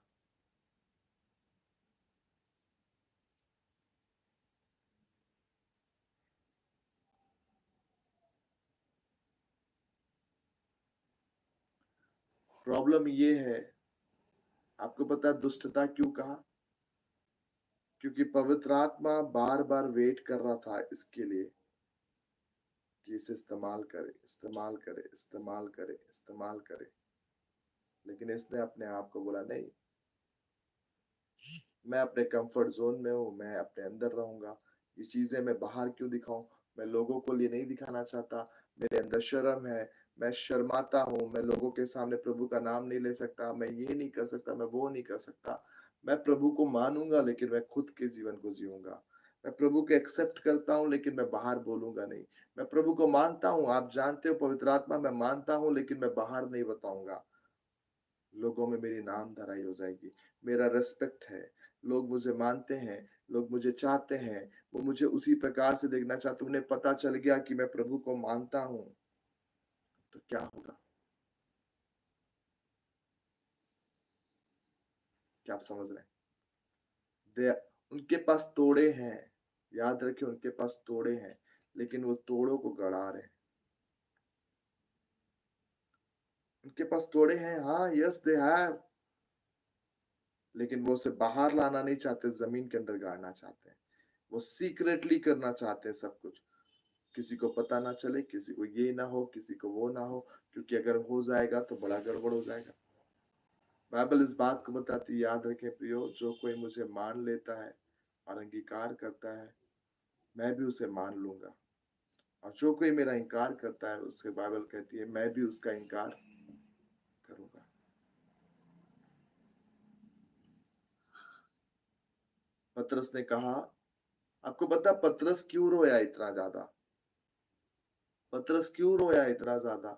प्रॉब्लम ये है, आपको पता है दुष्टता क्यों कहा? क्योंकि पवित्र आत्मा बार बार वेट कर रहा था इसके लिए कि इसे इस्तेमाल करे, इस्तेमाल करे, इस्तेमाल करे, इस्तेमाल करे। लेकिन इसने अपने आप को बोला, नहीं, मैं अपने कंफर्ट जोन में हूँ, मैं अपने अंदर रहूंगा। ये चीजें मैं बाहर क्यों दिखाऊं? मैं लोगों को लिए नहीं दिखाना चाहता। मेरे अंदर शर्म है, मैं शर्माता हूँ, मैं लोगों के सामने प्रभु का नाम नहीं ले सकता, मैं ये नहीं कर सकता, मैं वो नहीं कर सकता। मैं प्रभु को मानूंगा लेकिन मैं खुद के जीवन को जीऊंगा। मैं प्रभु को एक्सेप्ट करता हूँ लेकिन मैं बाहर बोलूंगा नहीं। मैं प्रभु को मानता हूँ, आप जानते हो पवित्र आत्मा, मैं मानता हूँ लेकिन मैं बाहर नहीं बताऊंगा। लोगों में मेरी नाम धराई हो जाएगी। मेरा रेस्पेक्ट है, लोग मुझे मानते हैं, लोग मुझे चाहते हैं, वो मुझे उसी प्रकार से देखना चाहते। उन्हें पता चल गया कि मैं प्रभु को मानता हूं, तो क्या होगा? क्या आप समझ रहे हैं? उनके पास तोड़े हैं, याद रखिए उनके पास तोड़े हैं, लेकिन वो तोड़ों को गड़ा रहे हैं। उनके पास तोड़े हैं, हाँ, यस दे हैव, लेकिन वो उसे बाहर लाना नहीं चाहते, जमीन के अंदर गाड़ना चाहते हैं। वो सीक्रेटली करना चाहते हैं सब कुछ, किसी को पता ना चले, किसी को ये ना हो, किसी को वो ना हो, क्योंकि अगर हो जाएगा तो बड़ा गड़बड़ हो जाएगा। बाइबल इस बात को बताती है, याद रखें प्रियो, जो कोई मुझे मान लेता है और अंगीकार करता है, मैं भी उसे मान लूंगा। और जो कोई मेरा इनकार करता है, उसके बाइबल कहती है मैं भी उसका इनकार करूंगा। पतरस ने कहा, आपको पता पतरस क्यों रोया इतना ज्यादा? पतरस क्यों रोया इतना ज्यादा?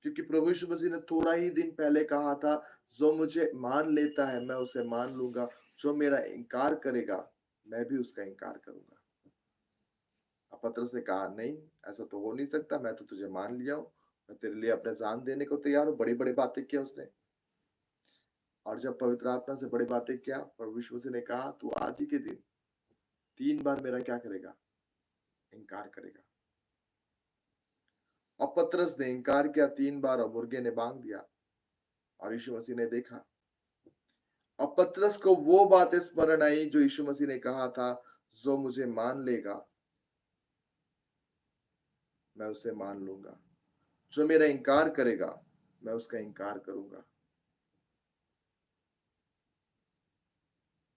क्योंकि प्रभु यीशु मसीह ने थोड़ा ही दिन पहले कहा था, जो मुझे मान लेता है मैं उसे मान लूंगा, जो मेरा इनकार करेगा मैं भी उसका इनकार करूंगा। अब पतरस ने कहा, नहीं, ऐसा तो हो नहीं सकता, मैं तो तुझे मान लिया हूं, मैं तेरे लिए अपने जान देने को तैयार हूँ। बड़ी बड़ी बातें किया उसने। और जब पवित्र आत्मा से बड़ी बातें किया, प्रभु यीशु मसीह ने कहा, तू आज ही के दिन 3 बार मेरा क्या करेगा? इनकार करेगा। अब पतरस ने इनकार किया 3 बार और मुर्गे ने बांग दिया। और यीशु मसीह ने देखा। अब पतरस को वो बातें स्मरण आई जो यीशु मसीह ने कहा था, जो मुझे मान लेगा मैं उसे मान लूंगा, जो मेरा इनकार करेगा मैं उसका इनकार करूंगा।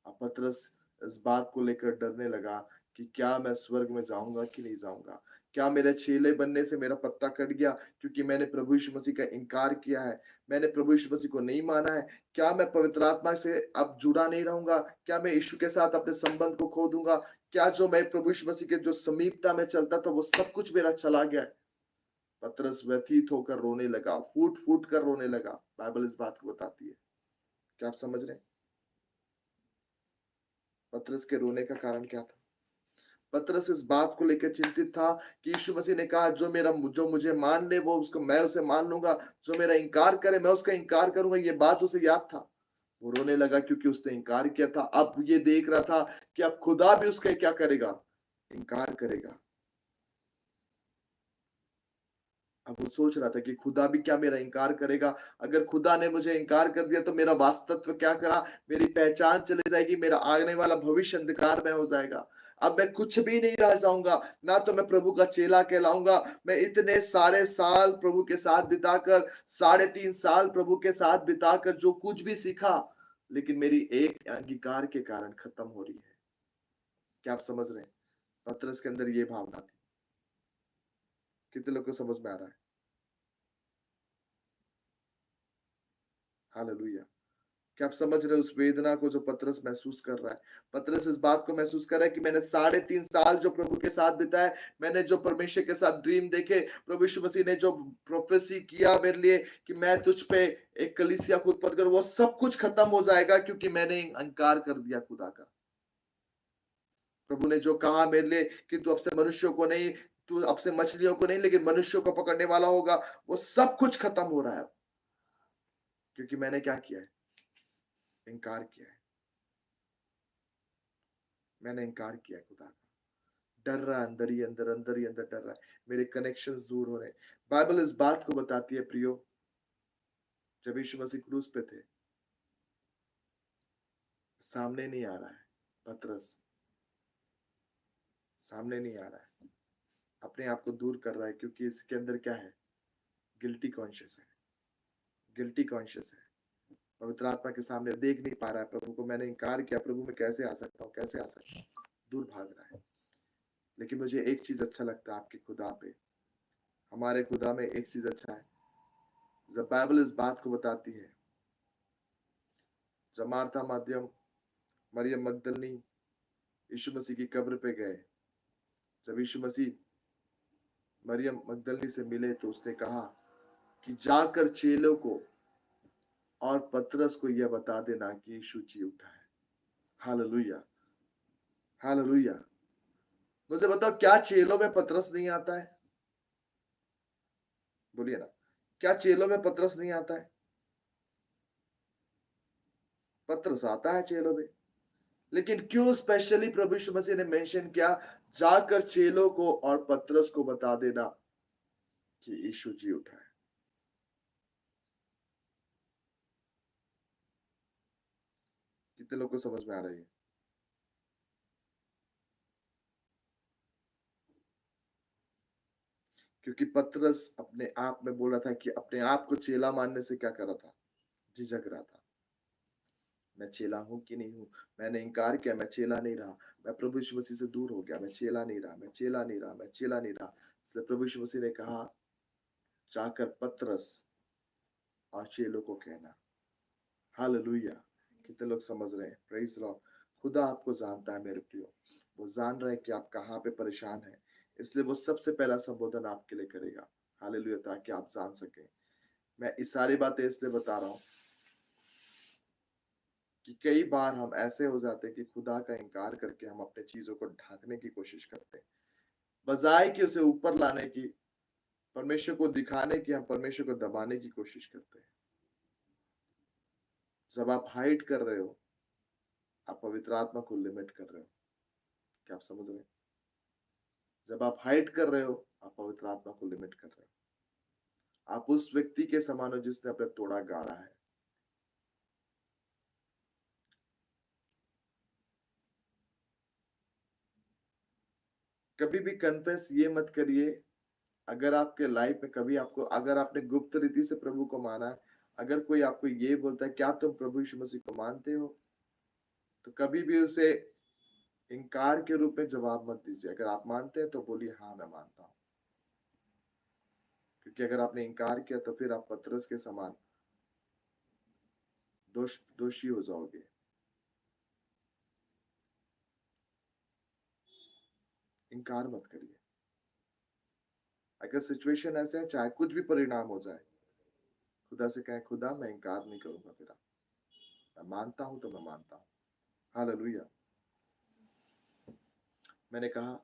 अब पतरस इस बात को लेकर डरने लगा कि क्या मैं स्वर्ग में जाऊंगा कि नहीं जाऊंगा। क्या मेरे चेले बनने से मेरा पत्ता कट गया क्योंकि मैंने प्रभु यीशु मसीह का इनकार किया है, मैंने प्रभु यीशु मसीह को नहीं माना है। क्या मैं पवित्र आत्मा से अब जुड़ा नहीं रहूंगा? क्या मैं यीशु के साथ अपने संबंध को खो दूंगा? क्या जो मैं प्रभु यीशु मसीह के जो समीपता में चलता था वो सब कुछ मेरा चला गया है? पतरस व्यथित होकर रोने लगा, फूट फूट कर रोने लगा। बाइबल इस बात को बताती है। क्या आप समझ रहे हैं पतरस के रोने का कारण क्या था? पतरस इस बात को लेकर चिंतित था कि यीशु मसीह ने कहा, जो मुझे मान ले वो उसको मैं उसे मान लूंगा, जो मेरा इनकार करे मैं उसका इनकार करूंगा। ये बात उसे याद था। वो रोने लगा क्योंकि उसने इनकार किया था। अब ये देख रहा था कि अब खुदा भी उसका क्या करेगा, इनकार करेगा। अब वो सोच रहा था कि खुदा भी क्या मेरा इनकार करेगा? अगर खुदा ने मुझे इनकार कर दिया तो मेरा वास्तव क्या करा, मेरी पहचान चली जाएगी, मेरा आने वाला भविष्य अंधकार में हो जाएगा। अब मैं कुछ भी नहीं रह जाऊंगा, ना तो मैं प्रभु का चेला कहलाऊंगा। मैं इतने सारे साल प्रभु के साथ बिताकर, 3.5 साल प्रभु के साथ बिताकर जो कुछ भी सीखा, लेकिन मेरी एक अंगीकार के कारण खत्म हो रही है। क्या आप समझ रहे हैं? पतरस के अंदर ये भावना थी। कितने लोग को समझ में आ रहा है? हालेलुया। क्या आप समझ रहे हो उस वेदना को जो पतरस महसूस कर रहा है? पतरस इस बात को महसूस कर रहा है कि मैंने 3.5 साल जो प्रभु के साथ बिताए, मैंने जो परमेश्वर के साथ ड्रीम देखे, प्रभु यीशु मसीह ने जो प्रोफेसी किया मेरे लिए कि मैं तुझ पे एक कलीसिया को उत्पन्न करूं, वो सब कुछ खत्म हो जाएगा क्योंकि मैंने इनकार कर दिया खुदा का। प्रभु ने जो कहा मेरे लिए कि तू अब से मनुष्यों को नहीं, तू अब से मछलियों को नहीं लेकिन मनुष्यों को पकड़ने वाला होगा, वो सब कुछ खत्म हो रहा है क्योंकि मैंने क्या किया है, इनकार किया है। मैंने इनकार किया है खुदा का। डर रहा है अंदर ही अंदर, अंदर ही अंदर डर रहा है। मेरे कनेक्शंस दूर हो रहे हैं। बाइबल इस बात को बताती है प्रियो, जब यीशु मसीह क्रूस पे थे, सामने नहीं आ रहा है पतरस, सामने नहीं आ रहा है, अपने आप को दूर कर रहा है क्योंकि इसके अंदर क्या है, गिल्टी कॉन्शियस है, गिल्टी कॉन्शियस है। पवित्र आत्मा के सामने देख नहीं पा रहा है प्रभु को। मैंने इनकार किया, प्रभु मैं कैसे आ सकता हूँ, कैसे आ सकता हूँ, दूर भाग रहा है। लेकिन मुझे एक चीज अच्छा लगता है आपके खुदा पे, हमारे खुदा में एक चीज अच्छा है। जब बाइबल इस बात को बताती है, जब मार्था मरियम मगदलनी यीशु मसीह की कब्र पे गए, जब यीशु मसीह मरियम मगदलनी से मिले तो उसने कहा कि जाकर चेलों को और पतरस को यह बता देना कि यीशु जी उठा है। Hallelujah, hallelujah. मुझे बताओ, क्या चेलों में पतरस नहीं आता है? बोलिए ना, क्या चेलों में पतरस नहीं आता है? पतरस आता है चेलों में। लेकिन क्यों स्पेशली प्रभु यीशु मसीह ने मेंशन किया, जाकर चेलों को और पतरस को बता देना कि यीशु जी उठा है? कितने लोग को समझ में आ रही है? क्योंकि पतरस अपने आप में बोल रहा था कि अपने आप को चेला मानने से क्या कर रहा था, झिझक रहा था। मैं चेला हूं कि नहीं हूं? मैंने इनकार किया, मैं चेला नहीं रहा। मैं प्रभु यीशु मसीह से दूर हो गया, मैं चेला नहीं रहा, मैं चेला नहीं रहा, मैं चेला नहीं रहा। इसलिए प्रभु यीशु मसीह ने कहा, जाकर पतरस और चेलों को कहना। हालेलुया। कितने लोग समझ रहे हैं? Praise Lord. खुदा आपको जानता है मेरे प्रियो। वो जान रहा है कि आप कहाँ पे परेशान हैं, इसलिए वो सबसे पहला संबोधन आपके लिए करेगा। हालेलुया, ताकि आप जान सकें। मैं इस सारी बातें इसलिए बता रहा हूँ कि कई बार हम ऐसे हो जाते हैं कि खुदा का इनकार करके हम अपने चीजों को ढांकने की कोशिश करते हैं, बजाय कि उसे ऊपर लाने की, परमेश्वर को दिखाने की, हम परमेश्वर को दबाने की कोशिश करते हैं। जब आप हाइड कर रहे हो, आप पवित्र आत्मा को लिमिट कर रहे हो। क्या आप समझ रहे हैं? जब आप हाइड कर रहे हो, आप पवित्र आत्मा को लिमिट कर रहे हो। आप उस व्यक्ति के समान हो जिसने अपना तोड़ा गाड़ा है। कभी भी कन्फेस ये मत करिए, अगर आपके लाइफ में कभी आपको, अगर आपने गुप्त रीति से प्रभु को माना है, अगर कोई आपको ये बोलता है क्या तुम प्रभु यीशु मसीह को मानते हो, तो कभी भी उसे इनकार के रूप में जवाब मत दीजिए। अगर आप मानते हैं तो बोलिए हाँ मैं मानता हूं, क्योंकि अगर आपने इनकार किया तो फिर आप पतरस के समान दोषी हो जाओगे। इनकार मत करिए। अगर सिचुएशन ऐसे है, चाहे कुछ भी परिणाम हो जाए, खुदा से कहें खुदा मैं इनकार नहीं करूंगा तेरा, मैं मानता हूं तो मैं मानता हूं। हालेलुया। मैंने कहा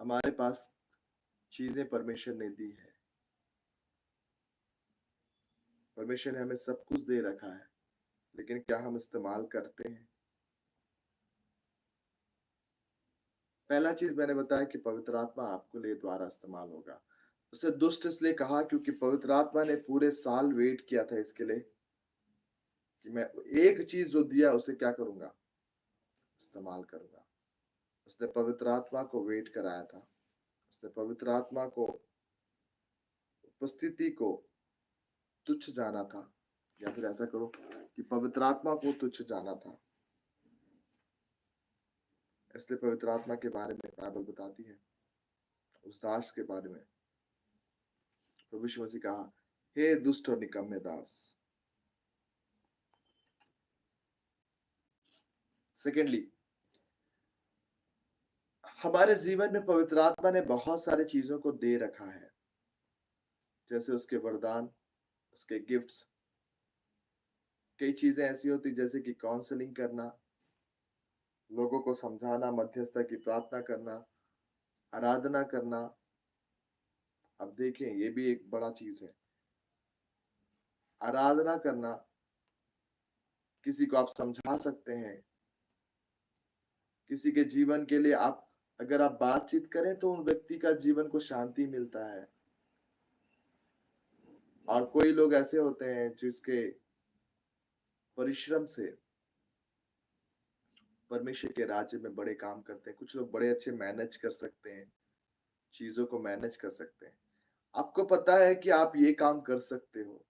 हमारे पास चीजें परमेश्वर ने दी है, परमेश्वर ने हमें सब कुछ दे रखा है, लेकिन क्या हम इस्तेमाल करते हैं? पहला चीज मैंने बताया कि पवित्र आत्मा आपके लिए द्वारा इस्तेमाल होगा। उसे दुष्ट इसलिए कहा क्योंकि पवित्र आत्मा ने पूरे साल वेट किया था इसके लिए कि मैं एक चीज जो दिया उसे क्या करूंगा, इस्तेमाल करूंगा। उसने पवित्र आत्मा को वेट कराया था, उसने पवित्र आत्मा को, उपस्थिति को तुच्छ जाना था, या फिर ऐसा करो कि पवित्र आत्मा को तुच्छ जाना था। इसलिए पवित्र आत्मा के बारे में बाइबल बताती है, उस दास के बारे में प्रभु यीशु मसीह कहा, हे दुष्ट और निकम्मे दास। सेकेंडली, हमारे जीवन में पवित्र आत्मा ने बहुत सारी चीजों को दे रखा है, जैसे उसके वरदान, उसके गिफ्ट्स। कई चीजें ऐसी होती जैसे कि काउंसलिंग करना, लोगों को समझाना, मध्यस्थता की प्रार्थना करना, आराधना करना। अब देखें ये भी एक बड़ा चीज है, आराधना करना। किसी को आप समझा सकते हैं, किसी के जीवन के लिए आप अगर आप बातचीत करें तो उन व्यक्ति का जीवन को शांति मिलता है। और कोई लोग ऐसे होते हैं जिसके परिश्रम से परमेश्वर के राज्य में बड़े काम करते हैं। कुछ लोग बड़े अच्छे मैनेज कर सकते हैं, चीजों को मैनेज कर सकते हैं। आपको पता है कि आप ये काम कर सकते हो,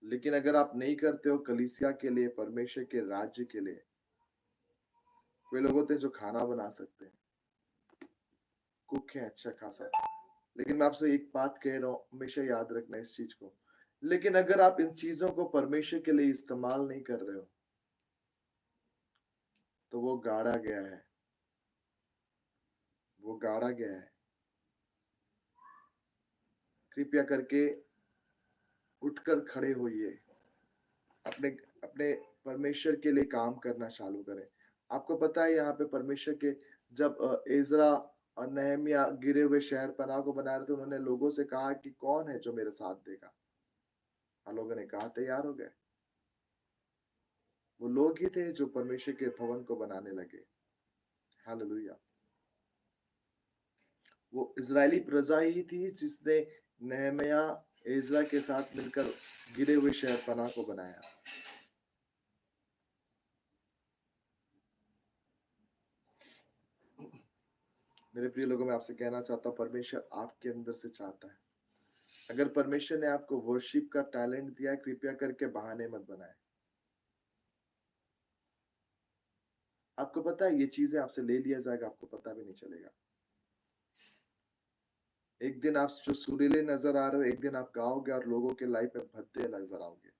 लेकिन अगर आप नहीं करते हो कलीसिया के लिए, परमेश्वर के राज्य के लिए। कोई लोग होते हैं जो खाना बना सकते हैं, कुक है अच्छा खासा, लेकिन मैं आपसे एक बात कह रहा हूं, हमेशा याद रखना इस चीज को। लेकिन अगर आप इन चीजों को परमेश्वर के लिए इस्तेमाल नहीं कर रहे हो तो वो गाड़ा गया है, वो गाड़ा गया है। कृपया करके उठकर खड़े होइए, अपने अपने परमेश्वर के लिए काम करना चालू करें। आपको पता है यहाँ पे परमेश्वर के, जब एजरा और नहमिया गिरे हुए शहर पनाह को बना रहे थे, उन्होंने लोगों से कहा कि कौन है जो मेरे साथ देगा, और लोगों ने कहा तैयार हो गए। वो लोग ही थे जो परमेश्वर के भवन को बनाने लगे। हालेलुया। वो इजरायली प्रजा ही थी जिसने नहमिया एजरा के साथ मिलकर गिरे हुए शहर पनाह को बनाया। मेरे प्रिय लोगों, मैं आपसे कहना चाहता हूँ परमेश्वर आपके अंदर से चाहता है। अगर परमेश्वर ने आपको वर्शिप का टैलेंट दिया है, कृपया करके बहाने मत बनाए। आपको पता है ये चीजें आपसे ले लिया जाएगा, आपको पता भी नहीं चलेगा। एक दिन आप जो सुरीले नजर आ रहे हो, एक दिन आप गाओगे और लोगों के लाइफ में भद्दे नजर आओगे।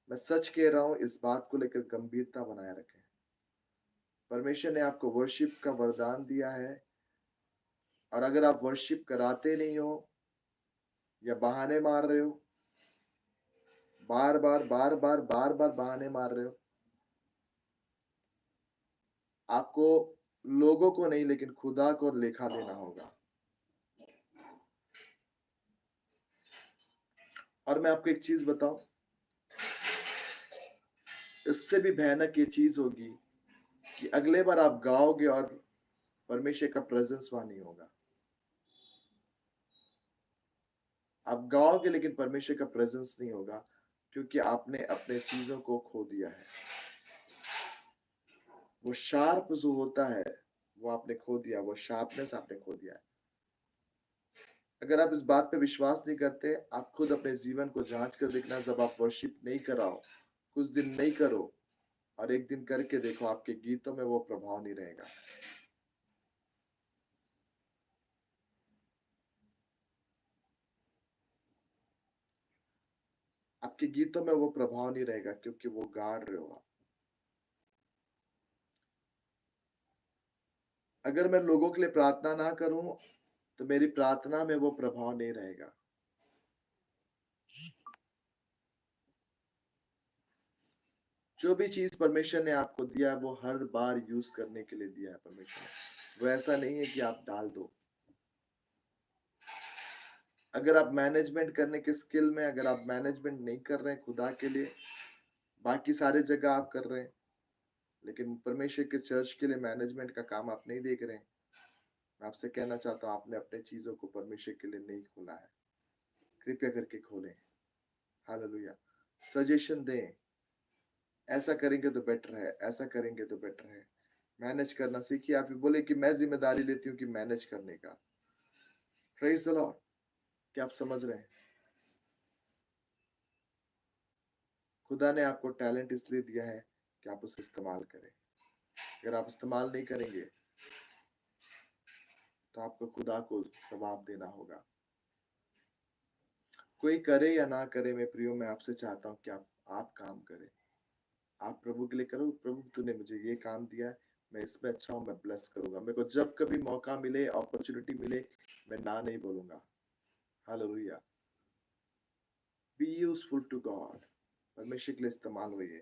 मैं सच कह रहा हूं, इस बात को लेकर गंभीरता बनाए रखें। परमेश्वर ने आपको वर्शिप का वरदान दिया है, और अगर आप वर्शिप कराते नहीं हो या बहाने मार रहे हो, बार बार बार बार बार बार बहाने मार रहे हो, आपको लोगों को नहीं लेकिन खुदा को लेखा देना होगा। और मैं आपको एक चीज बताऊं, इससे भी भयानक ये चीज होगी कि अगले बार आप गाओगे और परमेश्वर का प्रेजेंस वहां नहीं होगा। आप गाओगे लेकिन परमेश्वर का प्रेजेंस नहीं होगा, क्योंकि आपने अपने चीजों को खो दिया है। वो शार्प जो होता है वो आपने खो दिया, वो शार्पनेस आपने खो दिया है। अगर आप इस बात पे विश्वास नहीं करते, आप खुद अपने जीवन को जांच कर देखना। जब आप वर्शिप नहीं कराओ, कुछ दिन नहीं करो, और एक दिन करके देखो, आपके गीतों में वो प्रभाव नहीं रहेगा। आपके गीतों में वो प्रभाव नहीं रहेगा, क्योंकि वो गा रहे हो आप। अगर मैं लोगों के लिए प्रार्थना ना करूं, तो मेरी प्रार्थना में वो प्रभाव नहीं रहेगा। जो भी चीज परमेश्वर ने आपको दिया है, वो हर बार यूज करने के लिए दिया है परमेश्वर ने। वो ऐसा नहीं है कि आप डाल दो। अगर आप मैनेजमेंट करने के स्किल में, अगर आप मैनेजमेंट नहीं कर रहे हैं खुदा के लिए, बाकी सारे जगह आप कर रहे हैं, लेकिन परमेश्वर के चर्च के लिए मैनेजमेंट का काम आप नहीं देख रहे हैं, मैं आपसे कहना चाहता हूँ, आपने अपने चीजों को परमेश्वर के लिए नहीं खोला है। कृपया करके खोलें। हालेलुया। सजेशन दें, ऐसा करेंगे तो बेटर है, ऐसा करेंगे तो बेटर है। मैनेज करना सीखिए। आप बोले कि मैं जिम्मेदारी लेती हूँ कि मैनेज करने का। Praise the Lord. क्या आप समझ रहे हैं? खुदा ने आपको टैलेंट इसलिए दिया है कि आप उसे इस्तेमाल करें। अगर आप इस्तेमाल नहीं करेंगे, तो आपको खुदा को जवाब देना होगा। कोई करे या ना करे, मैं प्रियो, मैं आपसे चाहता हूँ कि आप काम करें। आप प्रभु के लिए करो। प्रभु तूने मुझे ये काम दिया है, मैं इसमें अच्छा हूँ, मैं ब्लेस करूंगा। मेरे को जब कभी मौका मिले, अपॉर्चुनिटी मिले, मैं ना नहीं बोलूंगा। Hallelujah. Be useful to God. परमेश्वर के लिए इस्तेमाल हुई।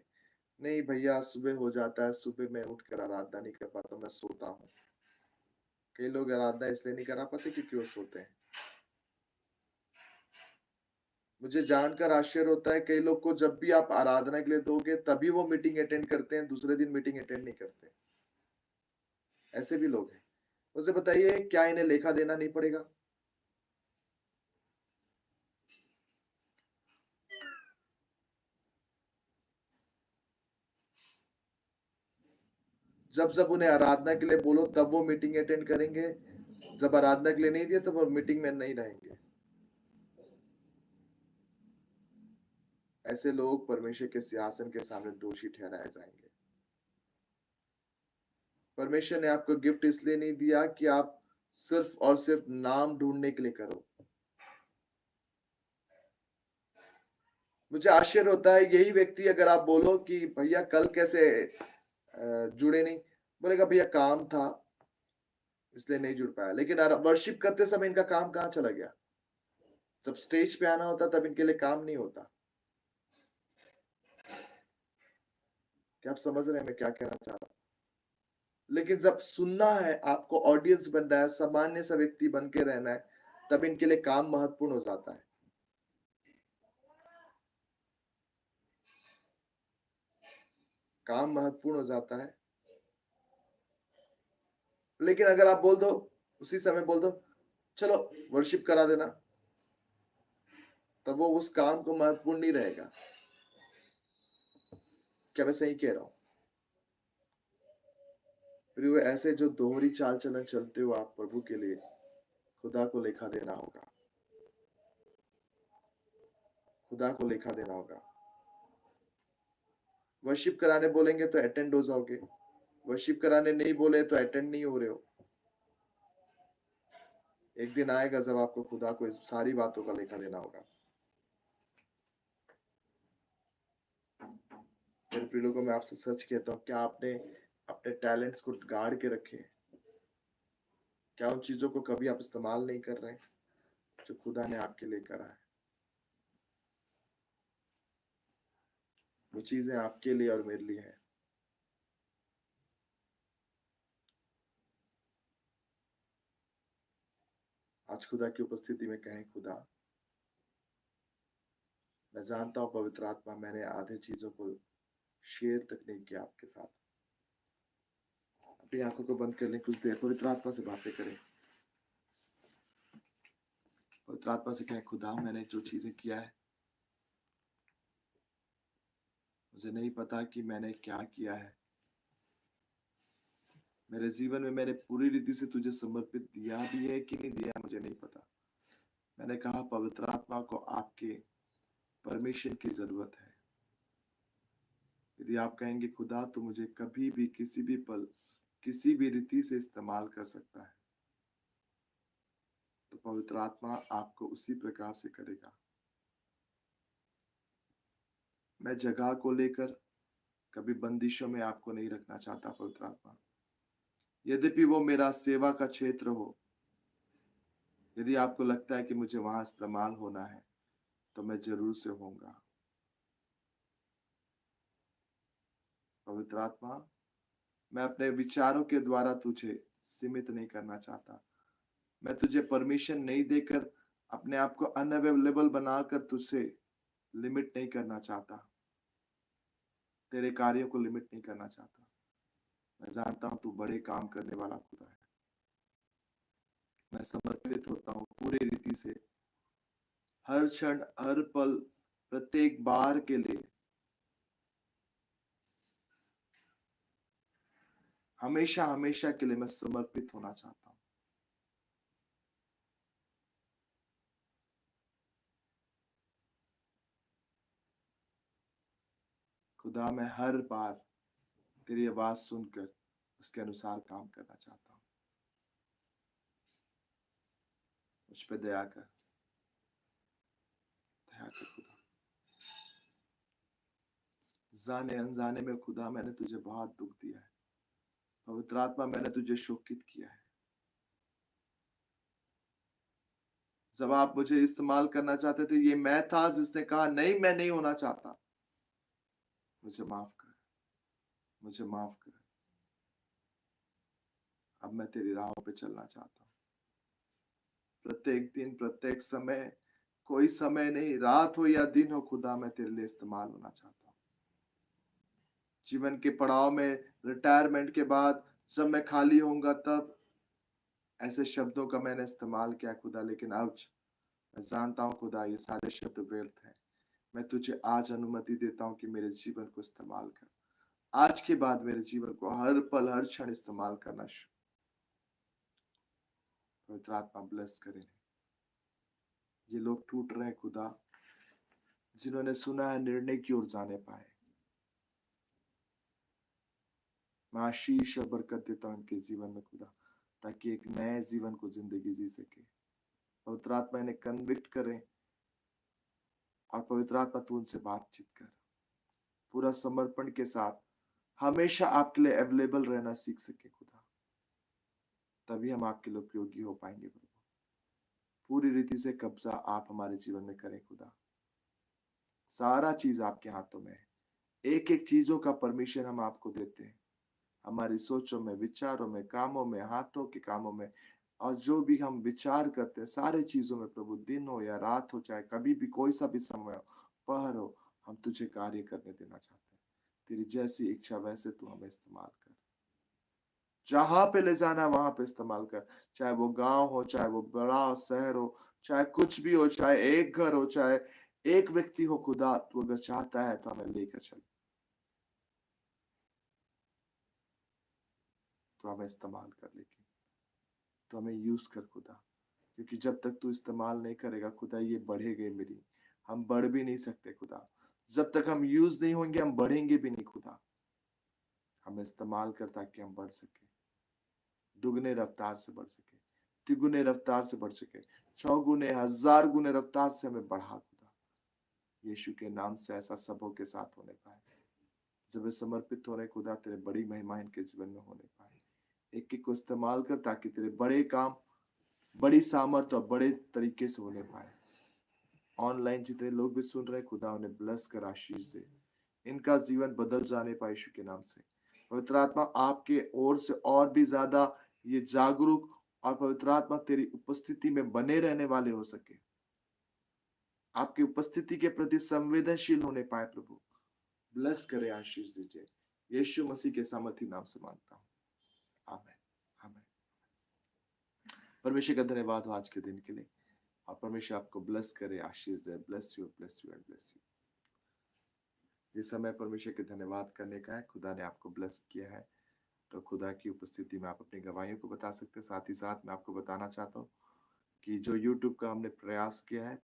नहीं भैया, सुबह हो जाता है, सुबह मैं उठ कर आराधना नहीं कर पाता, मैं सोता हूँ। कई लोग आराधना इसलिए नहीं करा पाते क्योंकि वो सोते हैं। मुझे जानकर आश्चर्य होता है, कई लोग को जब भी आप आराधना के लिए दोगे, तभी वो मीटिंग अटेंड करते हैं, दूसरे दिन मीटिंग अटेंड नहीं करते। ऐसे भी लोग हैं। मुझे बताइए, क्या इन्हें लेखा देना नहीं पड़ेगा? जब जब उन्हें आराधना के लिए बोलो, तब वो मीटिंग अटेंड करेंगे। जब आराधना के लिए नहीं दिया, तो वो मीटिंग में नहीं रहेंगे। ऐसे लोग परमेश्वर के सिंहासन के सामने दोषी ठहराए जाएंगे। परमेश्वर ने आपको गिफ्ट इसलिए नहीं दिया कि आप सिर्फ और सिर्फ नाम ढूंढने के लिए करो। मुझे आश्चर्य होता है, यही व्यक्ति अगर आप बोलो कि भैया कल कैसे जुड़े नहीं, बोलेगा भैया काम था इसलिए नहीं जुड़ पाया। लेकिन वर्शिप करते समय इनका काम कहाँ चला गया? जब स्टेज पे आना होता तब इनके लिए काम नहीं होता। क्या आप समझ रहे हैं मैं क्या कहना चाह रहा हूँ? लेकिन जब सुनना है, आपको ऑडियंस बनना है, सामान्य सा व्यक्ति बन के रहना है, तब इनके लिए काम महत्वपूर्ण हो जाता है। काम महत्वपूर्ण हो जाता है। लेकिन अगर आप बोल दो, उसी समय बोल दो चलो वर्शिप करा देना, तब वो उस काम को महत्वपूर्ण नहीं रहेगा। क्या मैं सही कह रहा हूँ? फिर वो ऐसे जो दोहरी चाल चलन चलते हो आप प्रभु के लिए, खुदा को लेखा देना होगा। खुदा को लेखा देना होगा। वर्शिप कराने बोलेंगे तो अटेंड हो जाओगे, वर्शिप कराने नहीं बोले तो अटेंड नहीं हो रहे हो। एक दिन आएगा जब आपको खुदा को इस सारी बातों का लेखा देना होगा। मेरे प्रिय लोगों, मैं आपसे सच कहता हूँ, क्या आपने अपने टैलेंट्स को गाड़ के रखे? क्या उन चीजों को कभी आप इस्तेमाल नहीं कर रहे हैं जो खुदा ने आपके लिए करा है? वो चीजें आपके लिए और मेरे लिए है। आज खुदा की उपस्थिति में कहें, खुदा मैं जानता हूँ पवित्र आत्मा, मैंने आधे चीजों को शेयर तक नहीं किया आपके साथ। अपनी आंखों को बंद कर लें, कुछ देर पवित्र आत्मा से बातें करें। पवित्र आत्मा से कहें, खुदा मैंने जो चीजें किया है, मुझे नहीं पता कि मैंने क्या किया है। मेरे जीवन में मैंने पूरी रीति से तुझे समर्पित दिया भी है कि नहीं दिया, मुझे नहीं पता। मैंने कहा पवित्र आत्मा को आपके परमिशन की जरूरत है। यदि आप कहेंगे खुदा तो मुझे कभी भी किसी भी पल किसी भी रीति से इस्तेमाल कर सकता है, तो पवित्र आत्मा आपको उसी प्रकार से करेगा। मैं जगह को लेकर कभी बंदिशों में आपको नहीं रखना चाहता पवित्र आत्मा। यद्यपि वो मेरा सेवा का क्षेत्र हो, यदि आपको लगता है कि मुझे वहां इस्तेमाल होना है, तो मैं जरूर से होऊंगा। पवित्र आत्मा, मैं अपने विचारों के द्वारा तुझे सीमित नहीं करना चाहता। मैं तुझे परमिशन नहीं देकर अपने आप को अनअवेलेबल बनाकर तुझसे लिमिट नहीं करना चाहता, तेरे कार्यों को लिमिट नहीं करना चाहता। मैं जानता हूं तू बड़े काम करने वाला खुदा है। मैं समर्पित होता हूँ पूरी रीति से, हर क्षण, हर पल, प्रत्येक बार के लिए, हमेशा हमेशा के लिए मैं समर्पित होना चाहता हूँ। खुदा मैं हर बार तेरी आवाज सुनकर उसके अनुसार काम करना चाहता हूँ। मुझ पे दया कर, दया कर खुदा। जाने अनजाने में खुदा मैंने तुझे बहुत दुख दिया है। पवित्र आत्मा मैंने तुझे शोकित किया है। जब आप मुझे इस्तेमाल करना चाहते थे, ये मैं था जिसने कहा नहीं मैं नहीं होना चाहता। मुझे माफ कर, मुझे माफ कर। अब मैं तेरी राहों पे चलना चाहता हूँ। प्रत्येक दिन, प्रत्येक समय, कोई समय नहीं, रात हो या दिन हो खुदा, मैं तेरे लिए इस्तेमाल होना चाहता हूँ। जीवन के पड़ाव में, रिटायरमेंट के बाद जब मैं खाली होऊंगा, तब ऐसे शब्दों का मैंने इस्तेमाल किया खुदा, लेकिन अब मैं जानता हूँ खुदा ये सारे शब्द व्यर्थ हैं। मैं तुझे आज अनुमति देता हूँ कि मेरे जीवन को इस्तेमाल कर। आज के बाद मेरे जीवन को हर पल, हर क्षण इस्तेमाल करना शुरू। पवित्र आत्मा ब्लेस करें। ये लोग टूट रहे हैं खुदा, जिन्होंने सुना है निर्णय की ओर जाने पाए। मैं आशीष और बरकत देता हूँ इनके जीवन में खुदा, ताकि एक नए जीवन को जिंदगी जी सके। पवित्र आत्मा इन्हें कन्विक्ट करे, और पवित्र आत्मा तू उनसे बातचीत कर। पूरा समर्पण के साथ हमेशा आपके लिए अवेलेबल रहना सीख सके खुदा, तभी हम आपके लिए उपयोगी हो पाएंगे प्रभु। पूरी रीति से कब्जा आप हमारे जीवन में करें खुदा। सारा चीज आपके हाथों में है। एक एक चीजों का परमिशन हम आपको देते हैं, हमारी सोचों में, विचारों में, कामों में, हाथों के कामों में, और जो भी हम विचार करते हैं सारे चीजों में प्रभु, दिन हो या रात हो, चाहे कभी भी कोई सा भी समय हो, पहर हो, हम तुझे कार्य करने देना चाहते हैं। तेरी जैसी इच्छा वैसे तू हमें इस्तेमाल कर। जहां पे ले जाना वहां पे इस्तेमाल कर, चाहे वो गांव हो, चाहे वो बड़ा शहर हो, चाहे कुछ भी हो, चाहे एक घर हो, चाहे एक व्यक्ति हो खुदा, तू अगर चाहता है तो हमें लेकर चल, तो हमें इस्तेमाल कर, लेकिन तो हमें यूज कर खुदा। क्योंकि जब तक तू इस्तेमाल नहीं करेगा खुदा, ये बढ़ेगे मेरी, हम बढ़ भी नहीं सकते खुदा। जब तक हम यूज नहीं होंगे हम बढ़ेंगे भी नहीं खुदा। हमें इस्तेमाल कर ताकि हम बढ़ सके, दुगने रफ्तार से बढ़ सके, तिगुने रफ्तार से बढ़ सके, चौगुने, हजार गुने रफ्तार से हमें बढ़ा खुदा। यीशु के नाम से ऐसा सबों के साथ होने पाए। जब वे समर्पित हो रहे खुदा, तेरे बड़ी महिमा इनके जीवन में होने पाए। एक एक को इस्तेमाल कर ताकि तेरे बड़े काम, बड़ी सामर्थ और बड़े तरीके से होने पाए। ऑनलाइन जितने लोग भी सुन रहे खुदा, उन्हें ब्लेस कर, आशीष दे, इनका जीवन बदल जाने पाए यीशु के नाम से। पवित्र आत्मा आपके ओर से और भी ज्यादा ये जागरूक, और पवित्र आत्मा तेरी उपस्थिति में बने रहने वाले हो सके, आपकी उपस्थिति के प्रति संवेदनशील होने पाए प्रभु। ब्लेस करे, आशीष दीजिए, यीशु मसीह के सामर्थी नाम से मांगता हूँ, आमीन, आमीन। परमेश्वर का धन्यवाद हो आज के दिन के लिए। और परमेश्वर आपको ब्लेस करे, आशीष दे। Bless you, bless you and bless you. ये समय परमेश्वर के धन्यवाद करने का है। खुदा ने आपको ब्लेस किया है, तो खुदा की उपस्थिति में आप अपनी गवाहियों को बता सकते हैं। साथ ही साथ मैं आपको बताना चाहता हूँ कि जो यूट्यूब का हमने प्रयास किया है,